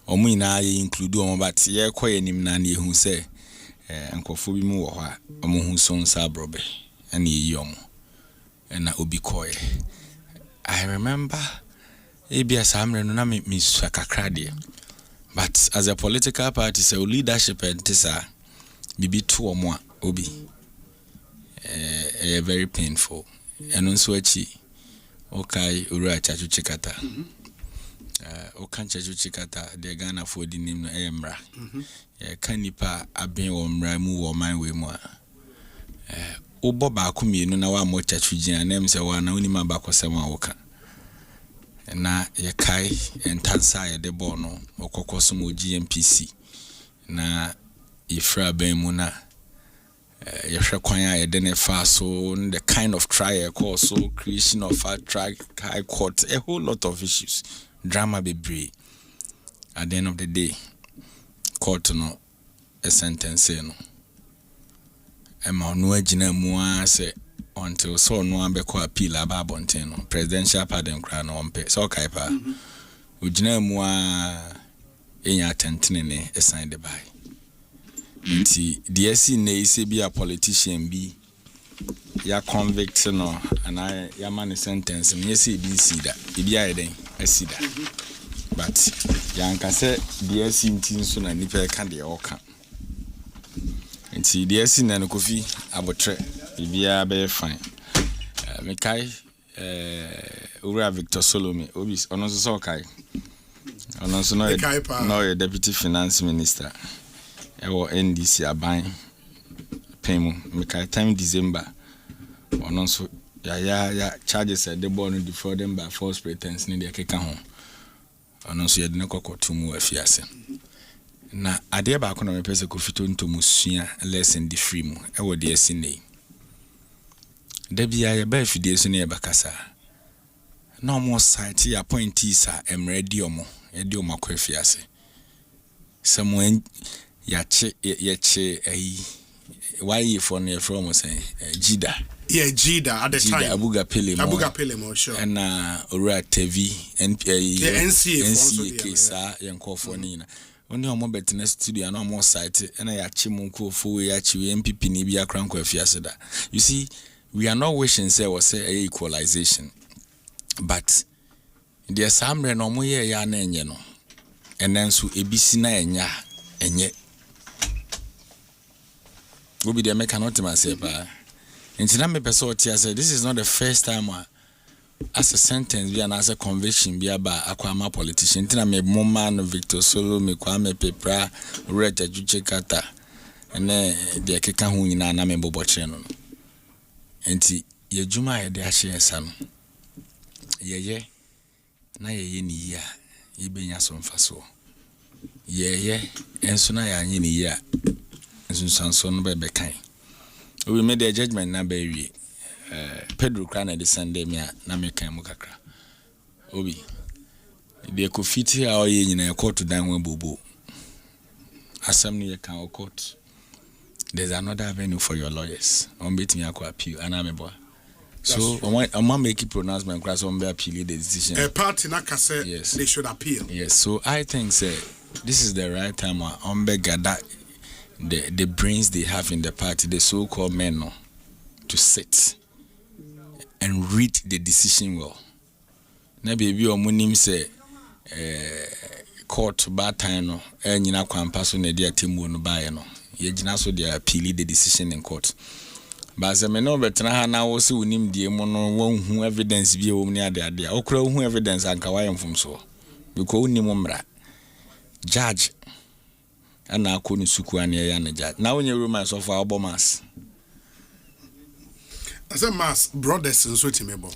omu na ye include omo but ye koye nim na ne hu se ankofo bi mu wo ha omo hu so nsa brobe and ye yom and obi koye. I remember ebia samre no na me kakra de. But as a political party, so leadership and tisa bibi to omo obi very painful. And also achi okay ura chachu chikata. Okan chachu chikata de Ghana for the name no emra. Kanipa aben wo mra mu wo man we mu a. Obo ba ko mienu na wa mo chachu gina na em se wa na oni ma ba ko sem a woka. Na ye kai entansa ye de ball no okokoso mo GMPC na ifra ben mu na ye hwe kwan a ye de ne fa so the kind of trial course so creation of a track high court a whole lot of issues drama be brave at the end of the day court no a sentence no e ma no agina mu a se until so no ambeko appeal ababonten no presidential pardon kra no ompe so kai pa ugina mu a enya tentene ne assign the by nti DSC ne ise bi a politician bi ya convict no ana ya man sentence me ise bi sida bi a eden asida but yanka se DSC ntin so na nipa ka de oka nti DSC na no kofi abotre bibia be fine me kai ura Victor Solomon obis ono so kai ono so no deputy finance minister ewo NDC aban pemu me kai time December ono so ya charges at the born before them by false pretense ni de keka ho ono so ye de kokoto mu afiase na ade ba ko na me pese ko fito ntomu sua lesson di free mu ewo de asine Debia ye ba fidie so ne ye bakasa no more site ya appointees a emredi omo e di omo akwafiase someone ya che why for ne from say Jida at the time Abuga Pele mo sure and Ora TV NCA case yanko for nina only omo betene studio and omo site and ya chimu nkrofo ya chiwe MPP ni bia kranko afiase da. You see, we are not wishing say was say equalization, but there samre no mo ye ya na enye no and so ebisi na enya enye obi de make cannot myself ntina me person tia say this is not the first time as a sentence be and as a conviction be aba akwama politician ntina me man Victor Solo me kwame pepra Reja Juchekata ene de keka hu nyina na me boboche no enti ye juma ye de ahye esa no ye na ye ni ya ye benya so mfaso ye enso na ya anyi ni ya enso sanso no be kan we made a judgment na be wi Pedro Krana de Sunday me na me kan mu kakra Obi. They could fit here or in a court to dine with Bobo. Assembly account court. There's another avenue for your lawyers. On beating your appeal, and I'm a boy. So, I'm making pronouncement class on the appeal the decision. A party Nakase, yes, they should appeal. Yes, so I think this is the right time on gather the brains they have in the party, the so-called men, to sit and read the decision well. Na baby or munim say court bad time no nyina kwampa so na dia temu no bae no ye gina so dia appeal the decision in court. But se me no betena ha na wo se unim die mu no wonhu evidence bi e wo ni ade okura hu evidence anka wa yemfom so because unim mra judge ana akonu suku ane ya na judge na onye romance of our bomas. I said mass brothers and so timebo.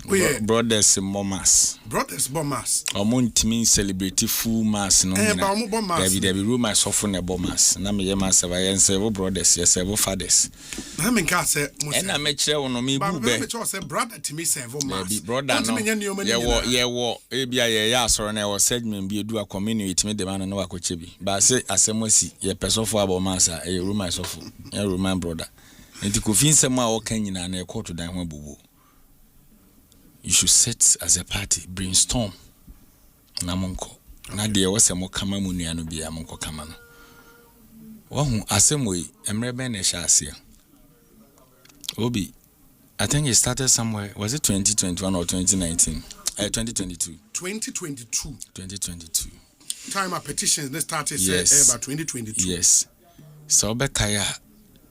Brothers mass. Brothers bomas. Omon timi celebrate full mass no. There be romance of na bomas. Na me yema se ba several brothers, several fathers. Na me nka se mo se. Na me kire wono me bu be. Me kire say brother timi several mass. Brother no. Ye wo e bia ye ya asoro na ye segment bi edu community timi de man no wakoche bi. Ba se asemosi ye pesofo abomas e romance of ye romance brother. You should sit as a party, brainstorm. Namonko. Nadia was a more common muniano be a monko kamano. Wahoo, assembly, Emreben Shasia. Obi, I think it started somewhere. Was it 2021 or 2019? 2022. 2022. 2022. Time of petitions, they started about 2022. Yes. So, Bekaya.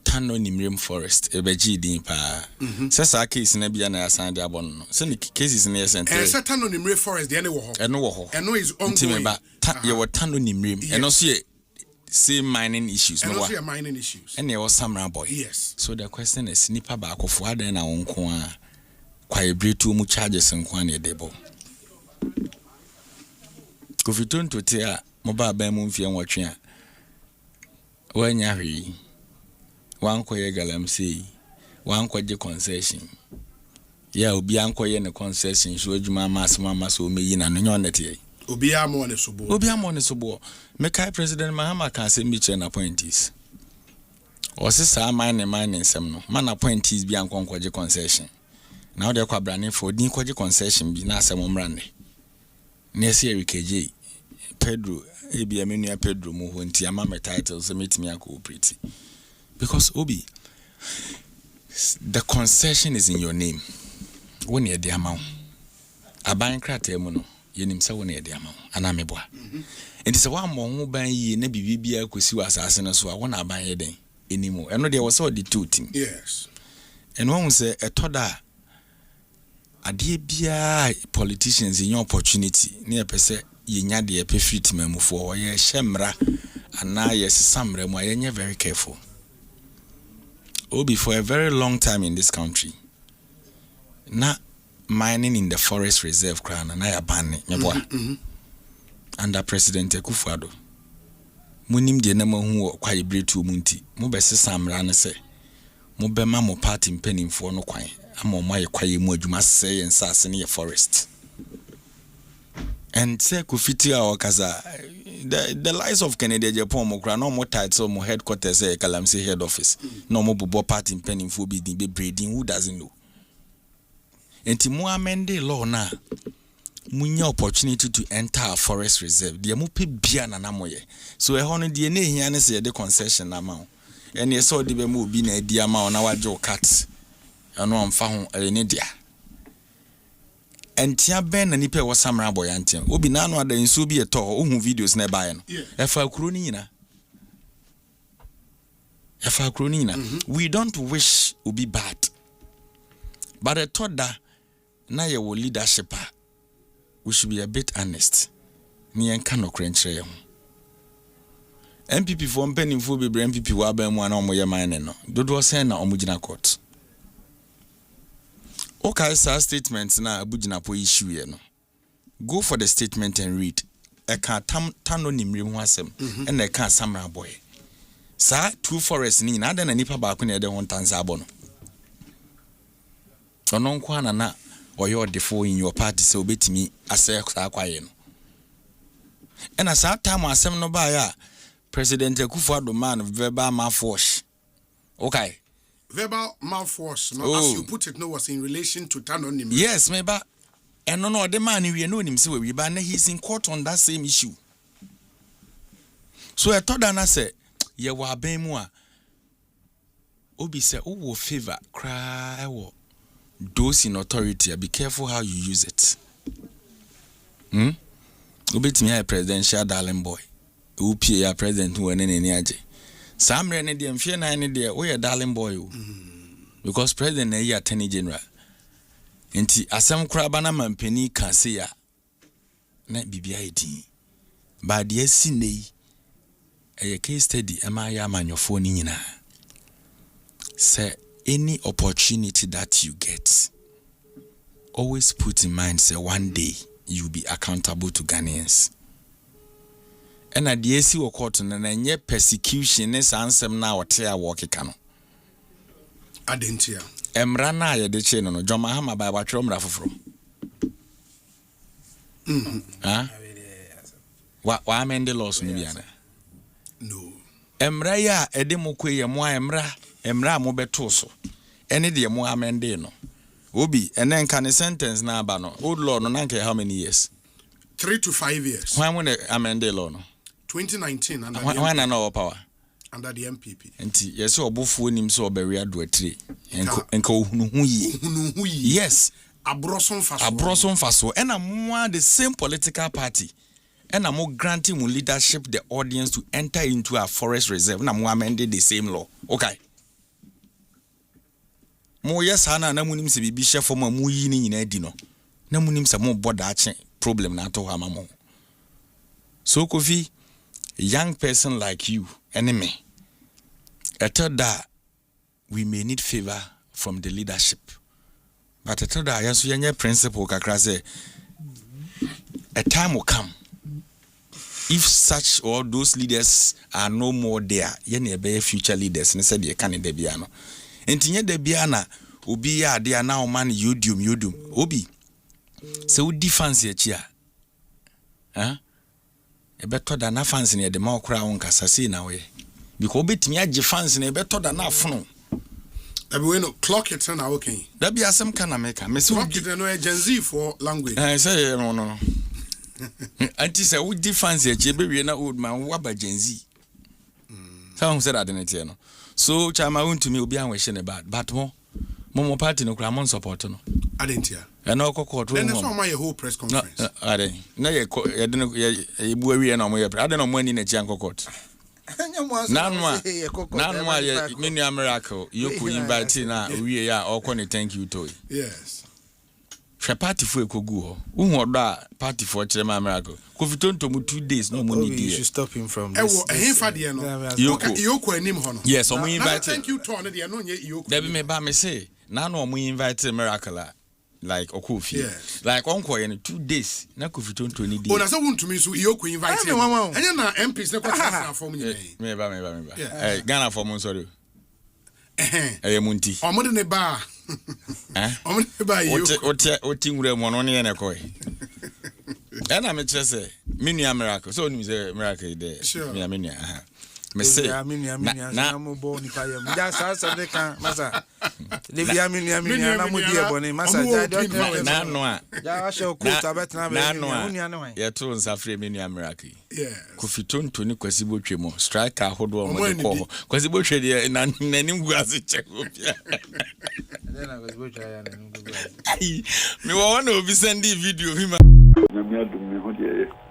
Tano Nimrim Forest, Ebeji din pa. Sasa case na bia na asan de abon no. Se cases na yesente. Tano Nimrim Forest de ne wo ho. Eno wo ho. Eno is ongoing. Ye wo Tano Nimrim. Eno so ye same mining issues no wa. Eno so mining issues. Ene wo Samra boy. Yes. So the question is nipa ba akofo adan na wonko a kwa ebretu mu charges nko na edebo. Kofiton to te a mo ba ban mu mfie nwotwe a. Wanya hwi. One koye Galamsey, one koje concession. Yeah, obi ankoye ne concession so adwuma mama so meyi na no nyonete. Obi amo ne sobo. Mekai President Mahama can say me chain appointees. O se sa man nsem no, man appointees bi ankonkoje concession. Now they kwa brane for din koje concession bi na asem omrande. Na se RKJ Pedro ebi amenu Pedro mo ho nti ama me title so metimi cooperate. Because Obi, the concession is in your name. When you're the amount, a bank crate mono, you name so when you're the amount, and I'm a boy. It is a 1 more who buy ye, nebi be a kusu assassin, so I want to buy a day anymore. And no, there was all the 2 things. Yes. And one say a toda a dear be politicians in your opportunity near per se, ye nyadi a perfit memo for ye shemra, and now yes, some remo, you're very careful. Obi, for a very long time in this country, na mining in the forest reserve crown and I abandon under President Akufo-Addo. Munim de nama hu kwa ibretu munti. Mo be sesamra ne se. Mo be ma mo party mpanimfo no kwan. Ama mo aye kwaye mu adwuma se ensase ne forest. And say kufiti a wakaza the lies of Kennedy Japan mo kra no mo title mo headquarters Galamsey head office no mo bobo party mpanimfo bi din be breeding who doesn't know. Enti mo amende law na munya opportunity to enter a forest reserve de mo pe bia na na moye so e hono de na ehia ne se de concession na ma ene e so de be mo obi na edi ama na waje cat eno amfa ho ene dia entia ben na nipa wo samra boy antia obi na no ada nsu bi eto ohun videos na bae no e fa kuro ni nyina we don't wish obi bad but I thought that na ye wo leadership we should be a bit honest ni en kan okrenchre ye ho MPP for mpanimfo bebre MPP wa ba mu na omoye man no dodo sen na omugina court okay sir statement na abugina po issue ye no go for the statement and read e kan tano nimre ho asem e na e kan samra boy sa two forest ni na da na nipa ba ko na e de ho tansa abo no ono nkwa na or you're default in your party, so bet me a sex acquire. And as that time was some no by President Akufo-Addo man verbal mouthwash. Okay. Verbal mouthwash, no, as you put it, no, was in relation to Tanonim. Yes, maybe. And no, the man we know him so we ban he's in court on that same issue. So I thought that I said, "Ye wa ben mu a obi say o wo favor cry wo those in authority. Be careful how you use it." Obi timi a presidential darling boy. O pie ya president who ene ni age. Samre ne de mfie na ne de o ye darling boy o. Because president na ye attorney general. Enti asem kura bana mampani kan se ya na bibia edi. Ba de asi nei a case study am ya manyofo ni nyina. Say any opportunity that you get, always put in mind say one day you'll be accountable to Ghanaians. And at the AC or court and nye persecution is ansem na wote a work kano. Adentia. Emra na ye de che no John Mahama ba watro mra foforo. Wa amend the laws no biana. No. Emra ya ede mokwe ye mo emra mo beto so. Ene de mo amende no. Obi ene nka ne sentence na aba no. Old law no nanke how many years? 3 to 5 years. Why mo amende law no? 2019 under why na no power? Under the MPP. Enti yes obofu nim so oberi ado atire. Enka ohunu hu yi. Yes. Abroson faso. And I'm the same political party. And I'm granting mu leadership the audience to enter into a forest reserve. And I'm amending the same law. Okay. Mo yes hana na munim se bibi chef mo mu yi ni nyina di no. Na munim se mo boda ache problem na to ha mamo. So Kofi, a young person like you, enemy. I thought that we may need favor from the leadership. But I thought that I also have principle kakra say a time will come. If such or those leaders are no more there, yene be future leaders and said ye can de biano. Entinye de biana obi ya de na o man yudum obi. Se wo defense ye chia. E beto da na fans ne de ma okra won kasase na we. Because obetimi age fans ne beto da na afono. That we no clock it na okay. That be asem kana make. Me say clock it no a Gen Z for language. Say no. Anti say we defense e che be we na old man wa ba Gen Z. Some say that den no. So chama won me obi an we she ne bad. But mo party no kra mon support no. Adentia. E na court. Then that's why my whole press conference. Ade. Na ye bu awie na mo ye. Ade no mo ani na chi an court. Nanwa ye menu miracle you could invite na we ya okwo thank you to. Yes. She party for ekogu ho. Uhu oda party for chere miracle. Kofitonto mu 2 days no money dey. You should stop him from this. Ehinfa de no. Yoko anim ho no. Yes, omo invite. Thank you to no de no nye Yoko. There be me ba me say na no omo invite miracle like Okofi. Yes. Like onko ye 2 days na Kofitonto ni dey. Oh na say wontumi so Yoko invite him. Anya na MPs na kwata form nyina. Me ba. Eh Ghana form sorry. Munti. Omo de ne ba. Omo de ba Yoko. Oti ngure mo no ne ko. And I'm say menu miracle. So you say miracle there. Sure. Me me say na mo bo ni pa yam. Ja sa de kan masa. Le via menu na mo die boni masa ja don na no a. Ja show quote abetna be. Ya to nsafre menu miracle. Yes. Kofitonto ni kwasibo twemo. Strike ahodo mo de ko. Kwasibo twe de na nanim guase check obia. Na kwasibo twa ya nanim guase. Me wo wana obi send video bi ma.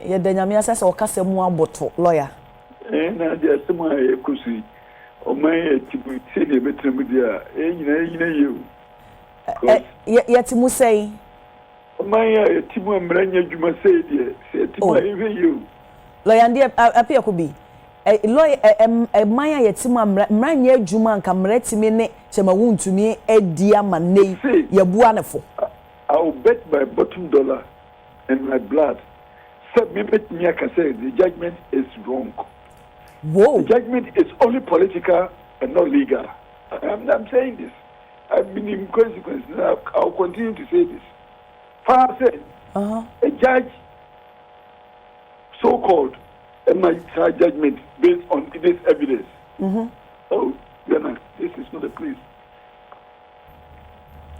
Ye de nyame asese o kase mu aboto lawyer. Na dia sema e kusi o mai tibu se de betrem dia nyina yewu. Ye timu sei o mai timu amranya djuma sei de se timu e yewu. Lawyer ndi apia ko bi lawyer mai ye timu amranya djuma nka mretimi ne chema wuntumi edi ama nei ye bua nefo. I will bet my bottom dollar and my blood. So the judgment is wrong. Whoa. The judgment is only political and not legal. I'm saying this. I've been in consequence. I'll continue to say this. far said, a judge, so-called, might judgment based on this evidence. Oh, this is not a place.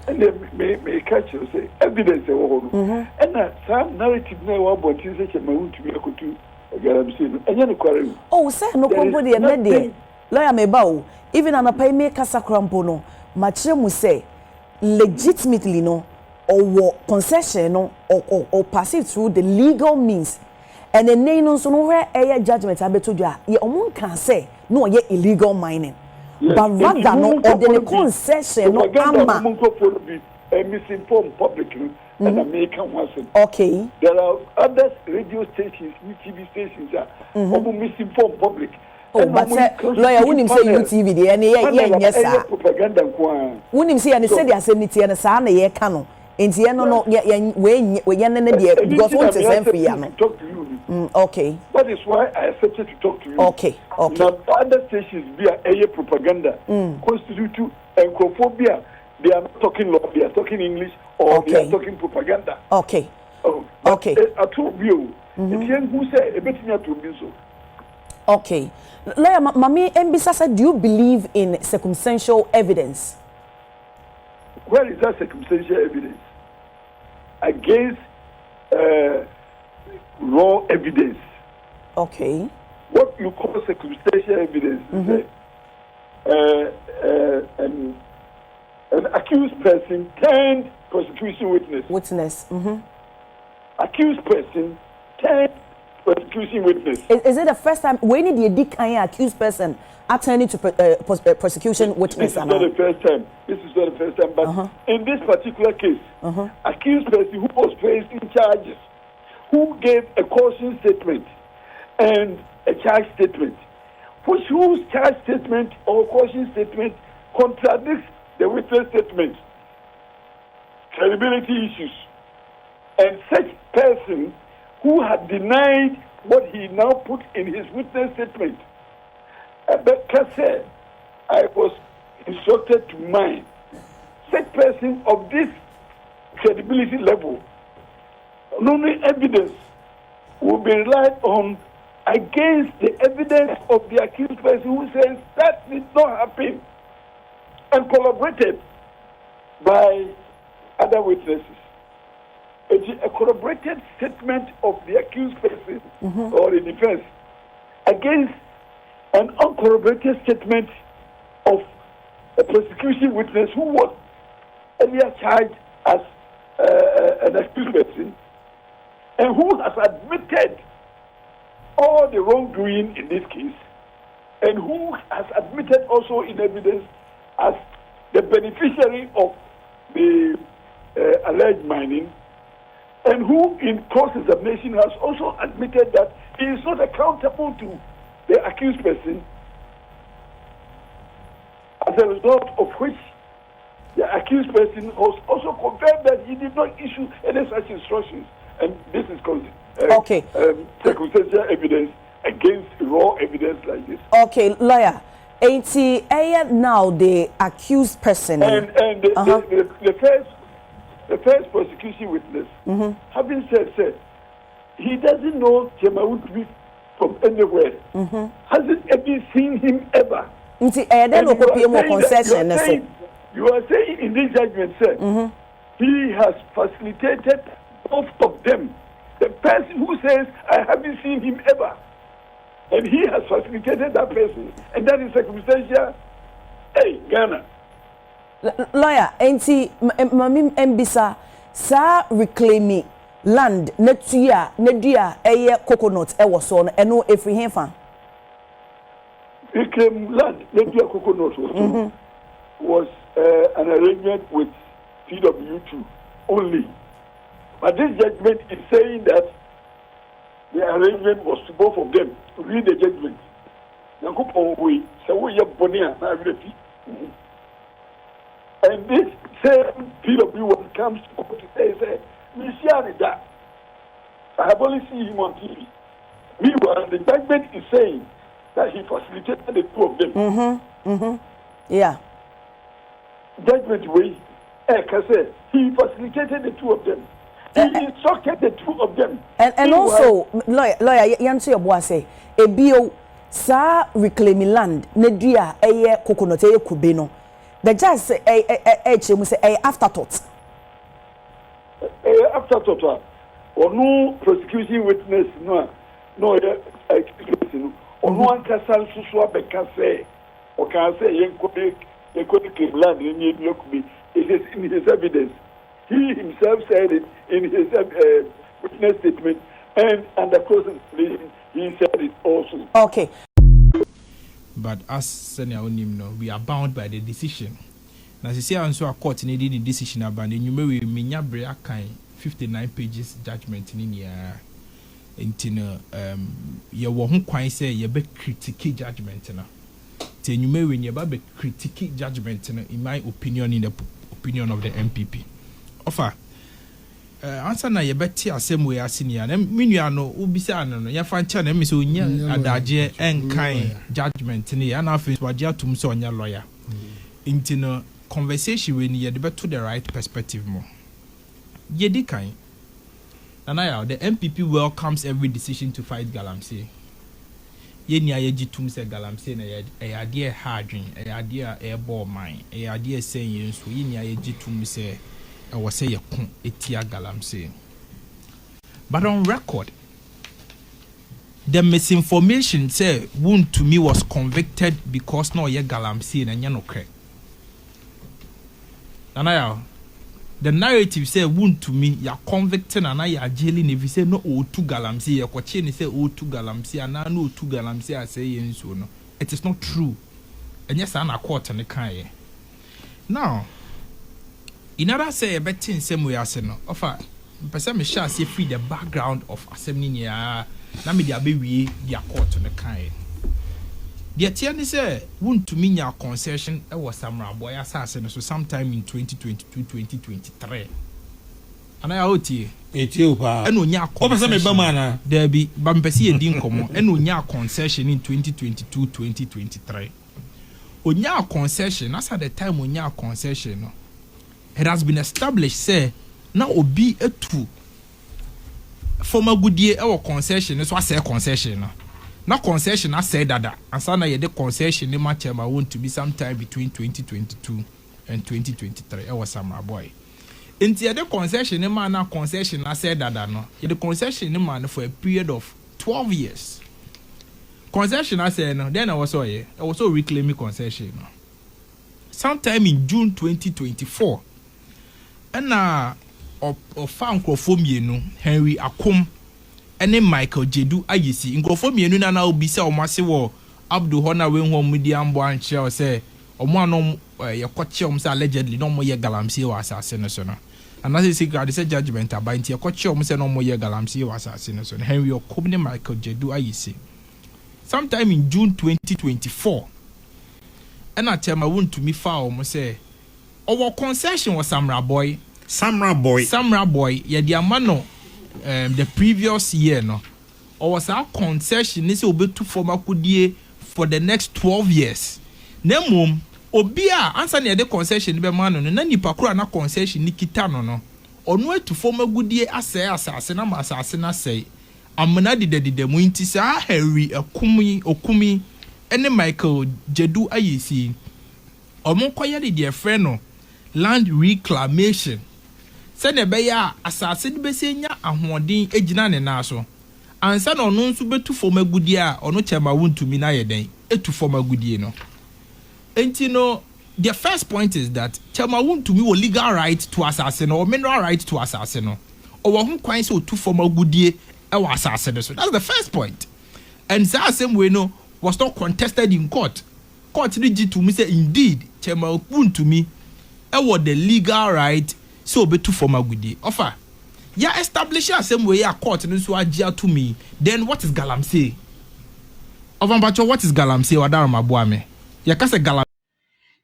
And then may catch you say evidence. And some narrative now about you say my own to be a country. Oh, say no company and lady. Lawyer me bow. Even an apay make a sacrampono. Machemu say legitimately no or concession no or pass it through the legal means. And the name no so nowhere a judgment I bet to you. One can say no ye illegal mining. Yes. But rather no or the concession no ama. Misinformed public and American ones. Okay. There are other radio stations, TV stations that misinformed public. Oh, but lawyer wouldn't say UTV the any yes sir. Propaganda wouldn't say and say the assembly and sa na ye ka no. Enti ye no we ye ne de because what is em free no. Talk to you. Okay. That is why I accepted to talk to you. Okay. Now other stations be a propaganda constitute encophobia. They are not talking law, they are talking English, or they are talking propaganda. Okay. Okay. I told you, who say a bit near to be so. Okay. Lawyer, Mami Mbisa said, do you believe in circumstantial evidence? Where is that circumstantial evidence? Against raw evidence. Okay. What you call circumstantial evidence is an accused person turned prosecution witness. Accused person turned prosecution witness. Is it the first time when did the accused person turning to prosecution witness? This is not the first time. This is not the first time. But in this particular case, accused person who was facing charges, who gave a caution statement and a charge statement, whose charge statement or caution statement contradicts the witness statement, credibility issues, and such person who had denied what he now put in his witness statement. Abeka said, I was instructed to mine. Such person of this credibility level, only evidence will be relied on against the evidence of the accused person who says that did not happen, and corroborated by other witnesses. It is a corroborated statement of the accused person or the defense against an uncorroborated statement of a prosecution witness who was earlier charged as an accused person and who has admitted all the wrongdoing in this case and who has admitted also in evidence as the beneficiary of the alleged mining, and who in cross-examination has also admitted that he is not accountable to the accused person, as a result of which the accused person has also confirmed that he did not issue any such instructions, and this is called circumstantial evidence against raw evidence like this. Okay, lawyer. Now the accused person and the first prosecution witness, having said he doesn't know Jemawoodby from anywhere, hasn't ever seen him ever. You are saying in this judgment, sir, he has facilitated both of them. The person who says I haven't seen him ever, and he has facilitated that person, and that is circumstantial. Hey, Ghana. Lawyer, Mami Mbisa, sa reclaiming land, netuya, coconut, son, and no every hefa. Reclaim land, netuya coconut was an arrangement with PW2 only. But this judgment is saying that the arrangement was to both of them. Read the judgment. And this same PW1 comes to court to say, I have only seen him on TV. Meanwhile, the judgment is saying that he facilitated the two of them. Yeah. Judgment way, he facilitated the two of them. He instructed the two of them. And also, lawyer, Yancy Obuase, ebio sa reclaiming land, Nedia, coconut, kubeno. The judge say, afterthought. Afterthought, or no prosecuting witness, no, or no one can swap a cafe, or can say, you could claim land in Yokubi. It is in his evidence. He himself said it in his witness statement, and under cross-examination, he said it also. Okay. But as senior onim, we are bound by the decision. Now, you see, I'm so a court needed the decision about the numeric minya kind 59 pages judgment in here. Intino, you won't quite say you be critique judgment. The numeric you be critique judgment, in my opinion, in the opinion of the MPP. Offer answer na yebeti asem we asini na menua no ubisa no ya fa ncha na me so nya adaje enkan judgment ni ya na afis waje atum so onya lawyer intino conversation we ni yede beto the right perspective mo yedi kan na ya the MPP welcomes every decision to fight Galamsey ye ni ayeji tum se Galamsey na e ade hardwin e ade e ball mine e ade sen yen so ye ni ayeji tum se I was say a etia Galamsey. But on record, the misinformation say Wound to me was convicted because no ye Galamsey and no crack. And the narrative say Wound to me ya convicted and I are jailing if you say no o to Galamsey, your question say o to Galamsey and I know to Galamsey I say yen so no. It is not true. And yes, I'm a court and a kai. Now in order say a better in same way as no offer person me shall see free the background of assembly na me dia be we dia court on the kind the tiani say want to mean your concession e was Samra boy assassin so sometime in 2022-2023 and I out here Ethiopia and onya concession me ba mana there be ba mpesi e din komo and onya concession in 2022-2023 onya concession as at the time onya concession no. It has been established, say, now obi etu former good year our concession, so I say concession. Now concession, I say that, and so now the concession, the match I want to be sometime between 2022 and 2023. I was some boy. In the other concession, the man now concession, I said that no. The concession, the man for a period of 12 years. Concession, I said no. Then I was also reclaiming concession. Sometime in June 2024. And found Crofomie Henry Akum and Michael Jedu Ayisi. In Crofomie, na ubisa o masiwo Abdul Hona when home medium one shall say, or one your coachum allegedly no more Galamsey or assassin. And as I say, God is a judgment about your coachum say no more Galamsey or assassin. Henry Akum Michael Jedu Ayisi. Sometime in June 2024, and I tell my wound to me foul, say. Our concession was Samra boy, yeah, the amano the previous year, no. Our concession is obe to former kudie for the next 12 years. Nemum, obia, answer near the concession, be man, and then you pakura na concession nikitano, no. On way to former goodie, assassin, say, Amana did the Muintisa, Harry, Okumi, and Michael Jedu Ayisi. Omonkoya dear friend, no. Land reclamation. Send a beya assassin besenya ahwodin ejina ne na so. Ansa no no nso betu forma gudie a ono chema wontu mi na yeden etu forma gudie no. Enti no the first point is that chema wontu mi wo legal right to assassin or mineral right to assassin no. Or ho kwan se otu forma gudie e wa assassin so. That's the first point. And that same way no was not contested in court. Court did to me say indeed chema wontu mi what the legal right so be to form a good offer. Ya establish the same way a court and so ajia to me. Then what is Galamsey? What is Galamsey? Wadara mabuame. Ya kase Galamsey.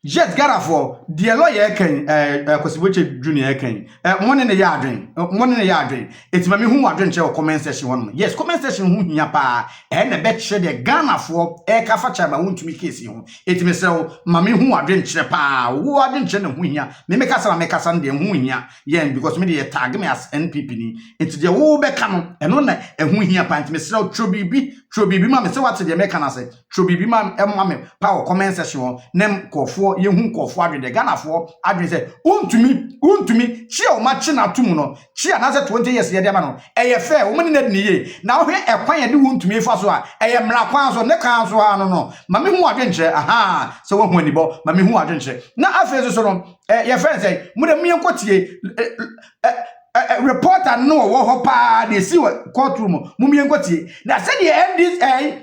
Jet Garafo, dear lawyer can Cosibuche Junior can one in a yard. It's mammy who are drinking comment session one. Yes, comment session who yapa and a bet shed a Ghana for a cafacha by won't me kiss you. It may so mammy who are drinking pa who are drinking who ya may make us make us Sunday who ya yen because media tag me as NPP it's the whole beckham and on a who ya pant me so Trobi mammy so what's the American say Trobi mammy power comment session nem call for ye hu ko fo adwe Ghana fo adwe say untumi chi o ma chi na tum no chi na say 20 years ye de ma no eye fair o mani na ni ye na wo hwe ekwan ye de untumi fa so a eye mra kwan so ne kan so ha no ma me hu adwe nche aha so wo hu ani bo ma me hu adwe nche na afa so no ye friend say mu de me nkotie reporter no wo ho pa de si courtroom mu me nkotie na say the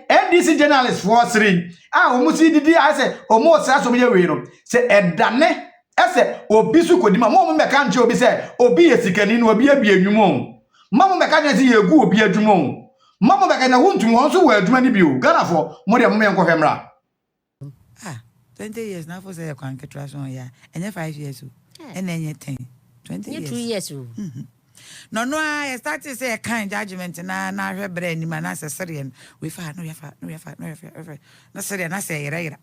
NDC journalist for 3 omusi didi I say omo sa so me we no say edane ese obi su kodima mo me ka nche obi say obi yesikani no obi abi anwumo mo me ka nche say yegu obi adwumo mo me ka na wontum won so wa adwuma ni bi o Ghana for mo de mo me nko hwemra 20 years na for say kwan ketration ya enye 5 years o ene enye 10 20 years 2 years o no I started say a kind judgment na hwe bre ni ma na sesere we fa no na sere na say ira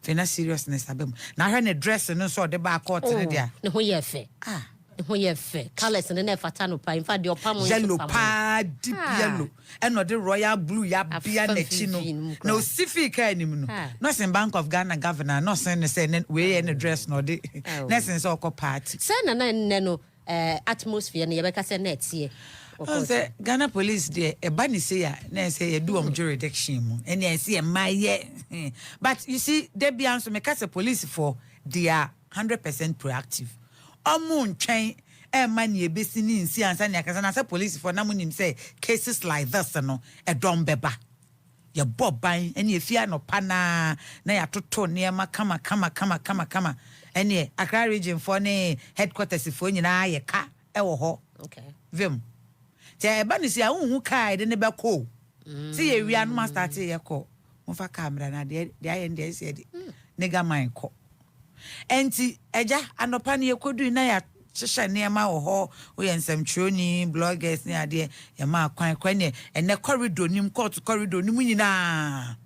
fe na seriousness abem na hwe ne dress no so de ba court ne dia ne ho ye fe ne ho ye fe colors ne na fata no pa in fact the opam yellow pa deep yellow and no the royal blue ya bia na chi no na osifika anim no sen Bank of Ghana governor no sen say we ne dress no de na sen so ko party say na ne no atmosphere ne yebeka say na tie say Ghana police there e ba ni say ya na say you do jurisdiction mu and you say maye but you see they be answer me say police for they are 100% proactive omun twen e man ye besi ni nsi ansa ne akasa na say police for na munim say cases like this no e don beba ya boban and ye fear no pana na ya toto ne ma kama ene Accra region for ne headquarters for nyina ye ka e wo ho okay vim te e ba ni sia hu kai de ne be ko si ye wi anu ma start ye ko mo fa camera na de aye de se de ne ga man ko enti eja anopa ne ye kodu na ya hyehyɛ nneɛma wɔ hɔ woyɛ nsɛmtwerɛni bloggers ne adeɛ yɛma kwan ne ɛnɛ corridor nim court corridor nim nyinaa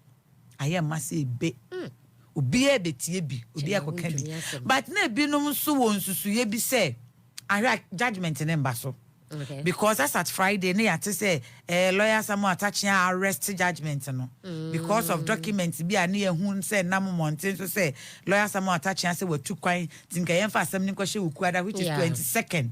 ayɛ ma sɛ ebe obi ebetie bi obi akɔka bi but na ebinom nso wɔ nsusuye bi sɛ ahwɛ judgment ne mba so because that's at Friday ne yate say lawyer Samuel Atachia arrest judgment no because of documents bi ani ehun say nam mountain so say lawyer Samuel Atachia say watu kwan tinka yemfa asem ni kwhye ukuada which is 22nd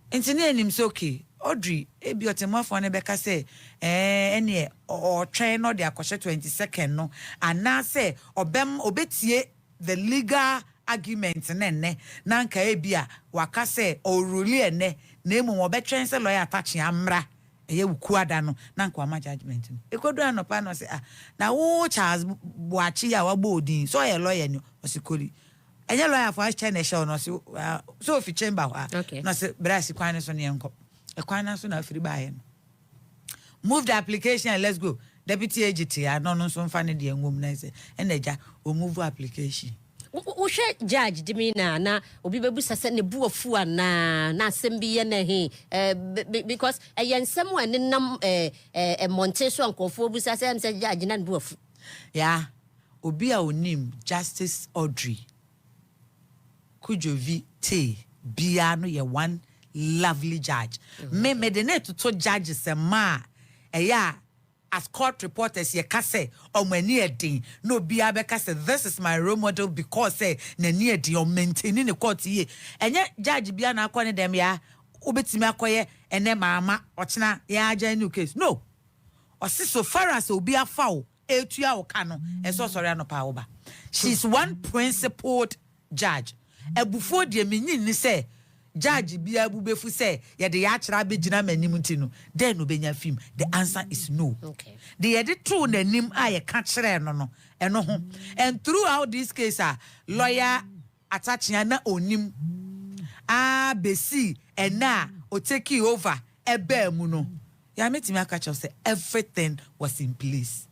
entine nim so okay Audrey ebi otemafo ne beka say ene o train no de akwhye 22nd no ana say obetie the legal argument nenne na nka ebia waka say o rule ene na emu obetwen say lawyer attach amra eye wukuada no na nka ma judgment no ekodo anopa no say na wo Charles Boachi ya wabodin so ye lawyer ni osikoli enye lawyer for China show no so fi chamber wa no say brasi kwan so ne enko e kwan na so na afiri baaye no move the application and let's go deputy AGT no so mfa ne de enwom na say enaja o move application Ushe judge dimina na obi bebusa se ne buafu ana na asem bi ye na he because yensem wa ne nam monte so ankofo busa se am se judge na buafu ya obi a onim Justice Audrey Kujovi T bia no ye one lovely judge me de ne to judge se ma ya as court reporters ye kase omani edin no bia be kase this is my role model because say na ni edin o maintain ne court ye enye judge bia na akọ ne dem ya obetimi akoye ene mama ochina ya aja new case no osi so far as obi afa o etua o ka no enso sorry anopa wo ba she's one principled judge ebufo de menyin ni say judge bia bubefu say ye de ya kira begina manim ntino then no benya film the answer is no okay the ye de true nanim a ye ka kire no eno ho and throughout this case lawyer Atachia na onim besi ena o take over ebe mu no ya metimi aka say everything was in place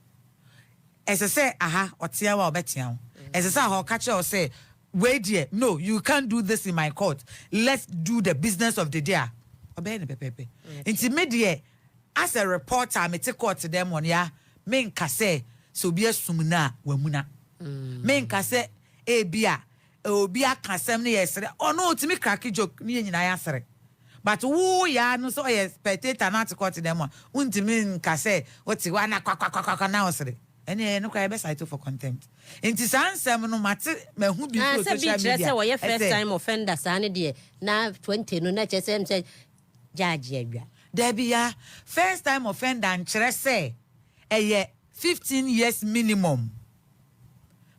As I say, aha, or tia wa betia. As I say, how catch or say, wait here, no, you can't do this in my court. Let's do the business of the day. Obey the pepe. Intimidate as a reporter, me take court to them on ya. Men kase so be a sumuna wemuna. Men kase e bia obia kasem ne yesere. Oh no, to me cracky joke me na answer. But who ya no so yes spectator not court to them on. Untimin kase what's wana kwa now sere. Ene no kwa be site for contempt. Inti sansem no mate me hu bi for social media. Say we first time offender sane de na 20 no na chesem say judge ya. Debia first time offender and say 15 years minimum.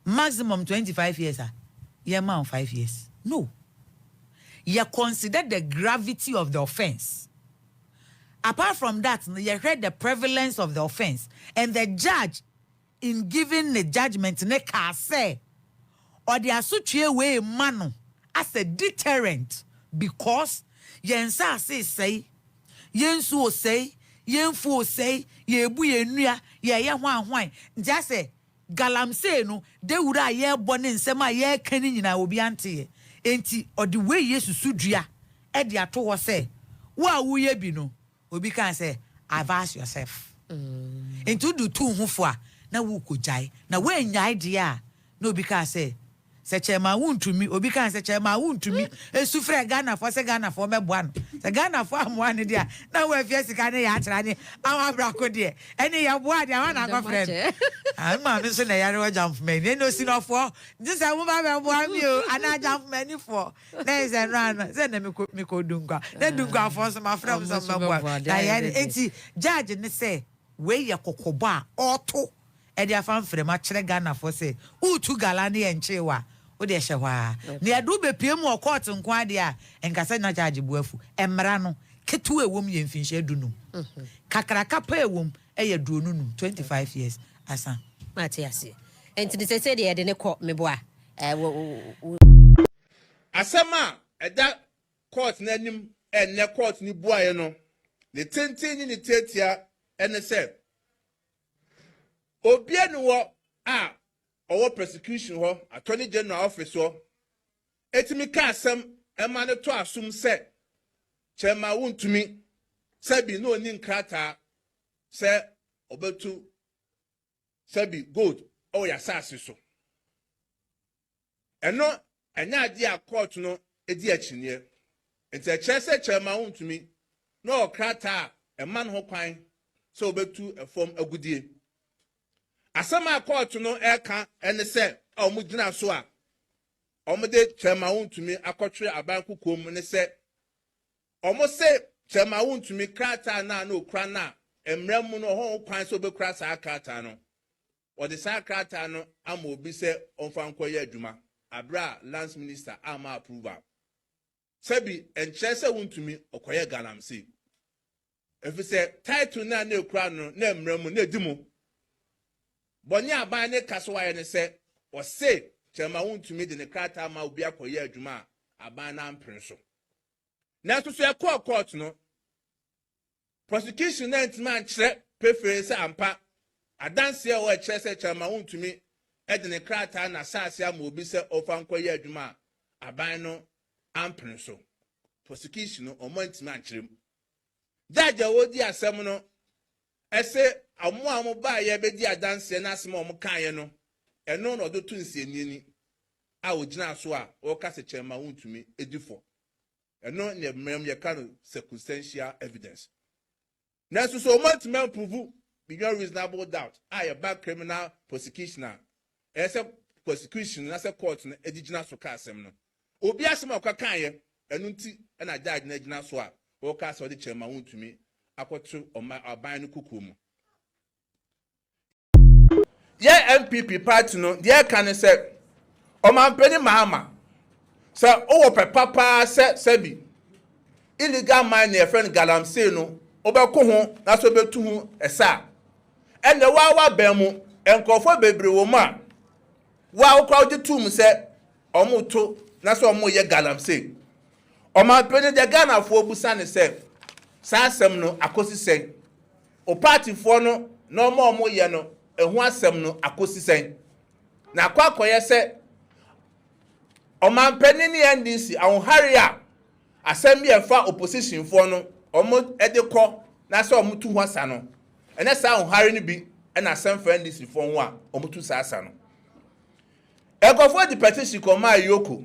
Maximum 25 years. Yeah, man 5 years. No. You consider the gravity of the offense. Apart from that, you heard the prevalence of the offense. And the judge, in giving the judgment, ne can say, or the associate way manu as a deterrent, because yensa say, yensu say, yenfu say, yebu yenua, ye hwan. Just say, Galamsey no, de wura ye born in sema ye keni nyina obi ante. Enti or the way Yesu sudua e de ato wo say wo wo ye bi no obi kan say avast yourself enti do tu hu fo a na wo kojai na we nyai de a na obi kan say se chema wuntumi obi kan say chema wuntumi esufre Ghana for say Ghana for meboa no se Ghana for amoa ne dia na wo afia sika ne ya atra ne awabra de ene ya boa de wana go friend ma me so na yare wa jump me ne no si no for this I wo ba boa mi o ana jump me for na is a run say na me ko dunga na dunga for so my friend so meboa na yare enti judge ne say we ye kokoba auto e dia fan frema kire Ghana for say utu galane ye nchewa o de hwa na yadu be pie mu court nkwa de a enkasa na charge buafu emra no ketu ewom ye mfinhye adunu kakraka pa ewom eye duonunu 25 years asa Matiasi enti de sese de de ne ko meboa asama eda court nanim enne court ni buaye no ne tenten ni tetia ene se obia no wo a owo prosecution ho attorney general office ho etimi ka asem ema ne to asum se chema wuntumi sabi no ni nkrata se obetu sabi gold o ya sase so eno enya ade a court no edi akyinie enti a chese chema wuntumi no krata ema no ho kwan se obetu efom agudie asama court no eka ene se omugina so a omde chema wuntumi akotwe abanku kom ne se omo se chema wuntumi krata na okra na emrem no ho kwan so bekra sa krata no ode sa krata no ama obi se onfa nkoye adwuma abra lance minister ama approval sabi enche se wuntumi okoye Galamsey efise title na okra no na emrem na edimu Bonye aban ne kasowa ne se o se chema wuntumi de ne krata ma obi akoye adwuma aban na mprenso na so e court no prosecution na ntman kire preference ampa adanse e o kire se chema wuntumi e de ne krata na sase ama obi se ofa nkoye adwuma aban no amprenso prosecution no o ntman kire daja wodi asem no ese amu ba ye be di adanse na asem o mkaye no eno no do tu nsienini a ogina so a o ka se chema wuntumi edifo eno ne mmem ye ka no circumstantial evidence na so man prove beyond reasonable doubt a back criminal prosecution ese prosecution na se court na edigina so ka asem no obi asem akwa ye eno nti na judge na gina so a o ka so de chema wuntumi akotu aban no kukumu ye MPP party no ye kan se o man peni mahama se o wo papa se illegal mine e friend Galamsey no obeko ho na so betu ho esa ene wa ban mu enkofo bebre wo ma wa crowd tum se omuto na so omo ye Galamsey o man peni de Ghana fo busa ne se sa asem no akosi sen o party fo no no omo ye no ehu asem no akosi sen na kwakoye se omanpani ni NDC ahonhare a asem bi efa opposition fo no omo edekọ na se omo tu ho asa no ene sa ahonhare ni bi na asem fa NDC fo ho a omo tu sa asa no ekofo di petition ko ma yoko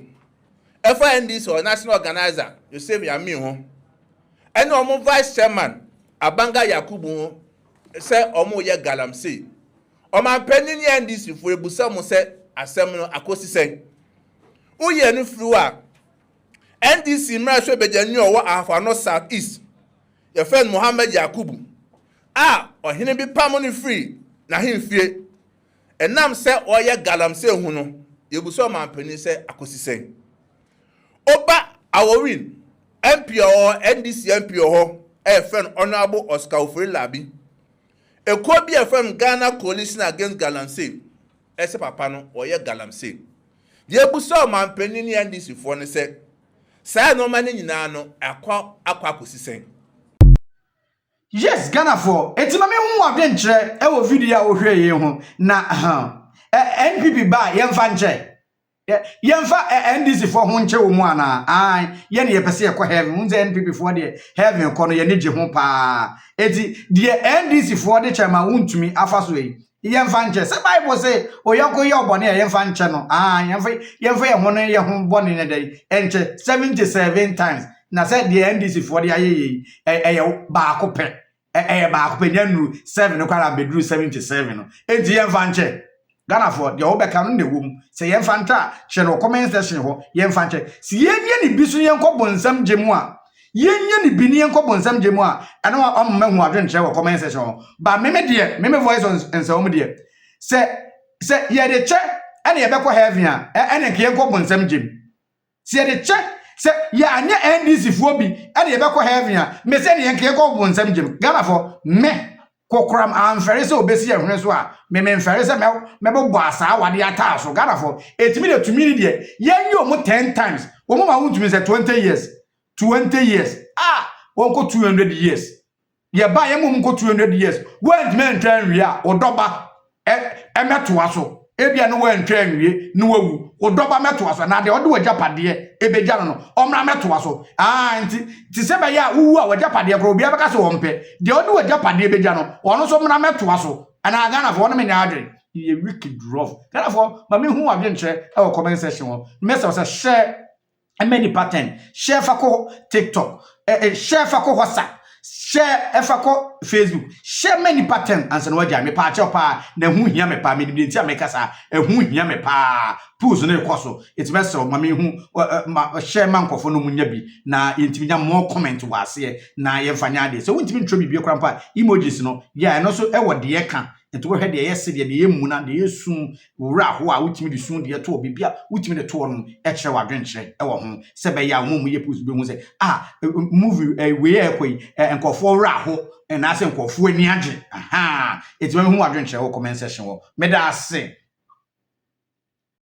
efa NDC or national organizer Joseph Yami ho ene omo vice chairman Abanga Yakubu ho se omo ye Galamsey omanpani ni NDC fo ebusa mo se asem no akosi sen uye ni fluwa NDC mra so bejanyi owo afano South East your friend Mohammed Yakubu ohene bi pam ni free na himfie enam se oye Galamsey hu no yebuso mampani se akosisen oba awowin MP o NDC MP ho friend Honorable Oscar Ofori-Labi eko bi friend Ghana Coalition Against Galamsey ese papa no oye Galamsey yebuso mampani ni NDC fo ne se sa no mane nyina no akwa akosisen. Yes, Ghana for etima me hu adwenkyere e wo video a wo hwe ye ho na NPP ba yemfa nche yemfa NDC for ho nche wo mu ana ye ne yepese ye ko heaven unze NPP for de heaven ko no ye ne je ho pa eti de NDC for de chama wuntumi afaso yi yemfa nche se Bible say oyako ye obone yemfa nche no yemfa ye ho no ye ho bone ne dai enche 77 times na say the NDC for the aye ba ko pe ba ko pe nyanu 7 no kwara bedru 77 no enti yemfa nche Ghana for the obeka no ne wom say yemfa nta hye no comment section ho yemfa nche si yenye ni bisu yenko bonsam gemu a yenye ni bini yenko bonsam gemu a ana omma hu adwen kye wo comment section ho ba meme voice on sawom de say ye de che ene ye beko heaven a ene ke yenko bonsam gem si ye de che se ya anya NDC fo bi ene ye beko heaven a me se ne yenke yenko bonsam gem Ghana for me kokram amfere se obesi ehwene so a me mfere se me bo asa wade ata so Ghana for etimi de tumi de yenye omo 10 times omo ma wuntumi se 20 years wonko 200 years ye ba ye mum ko 200 years went men tran wi a odoba emeto aso ebia no went tran wi no wawu odoba meto aso na de ode wajapade ebeja no omra meto aso nti ti se be ya wuwu a wajapade kro bia beka se wompe de ode wajapade ebeja no ono so mra meto aso ana Ghana for no me nya adre ye wicked rough Ghana for ma me hu adwe nche e wo comment section wo message say share many pattern share fako TikTok share fako WhatsApp share fako Facebook share many pattern ansa no waja me pa pa na hu hia me pa me ni ntia me kasa hu hia me pa pose no ekoso it best so ma me hu share man kofo no munya bi na yentimi nya more comment wase na ye fanya de so wontimi ntro bibie krampa emojis no yeah no so e wo de ka enti wo hwe de yesi de yemu na de yesu wura ho a wutimi de sun de to bibia wutimi de to no e kire wadwenkyere e wo ho se be ya mo ye post be hu se movie we e koi enkofo wura ho na se enkofo ani age eti me hu wadwenkyere wo comment section wo me da ase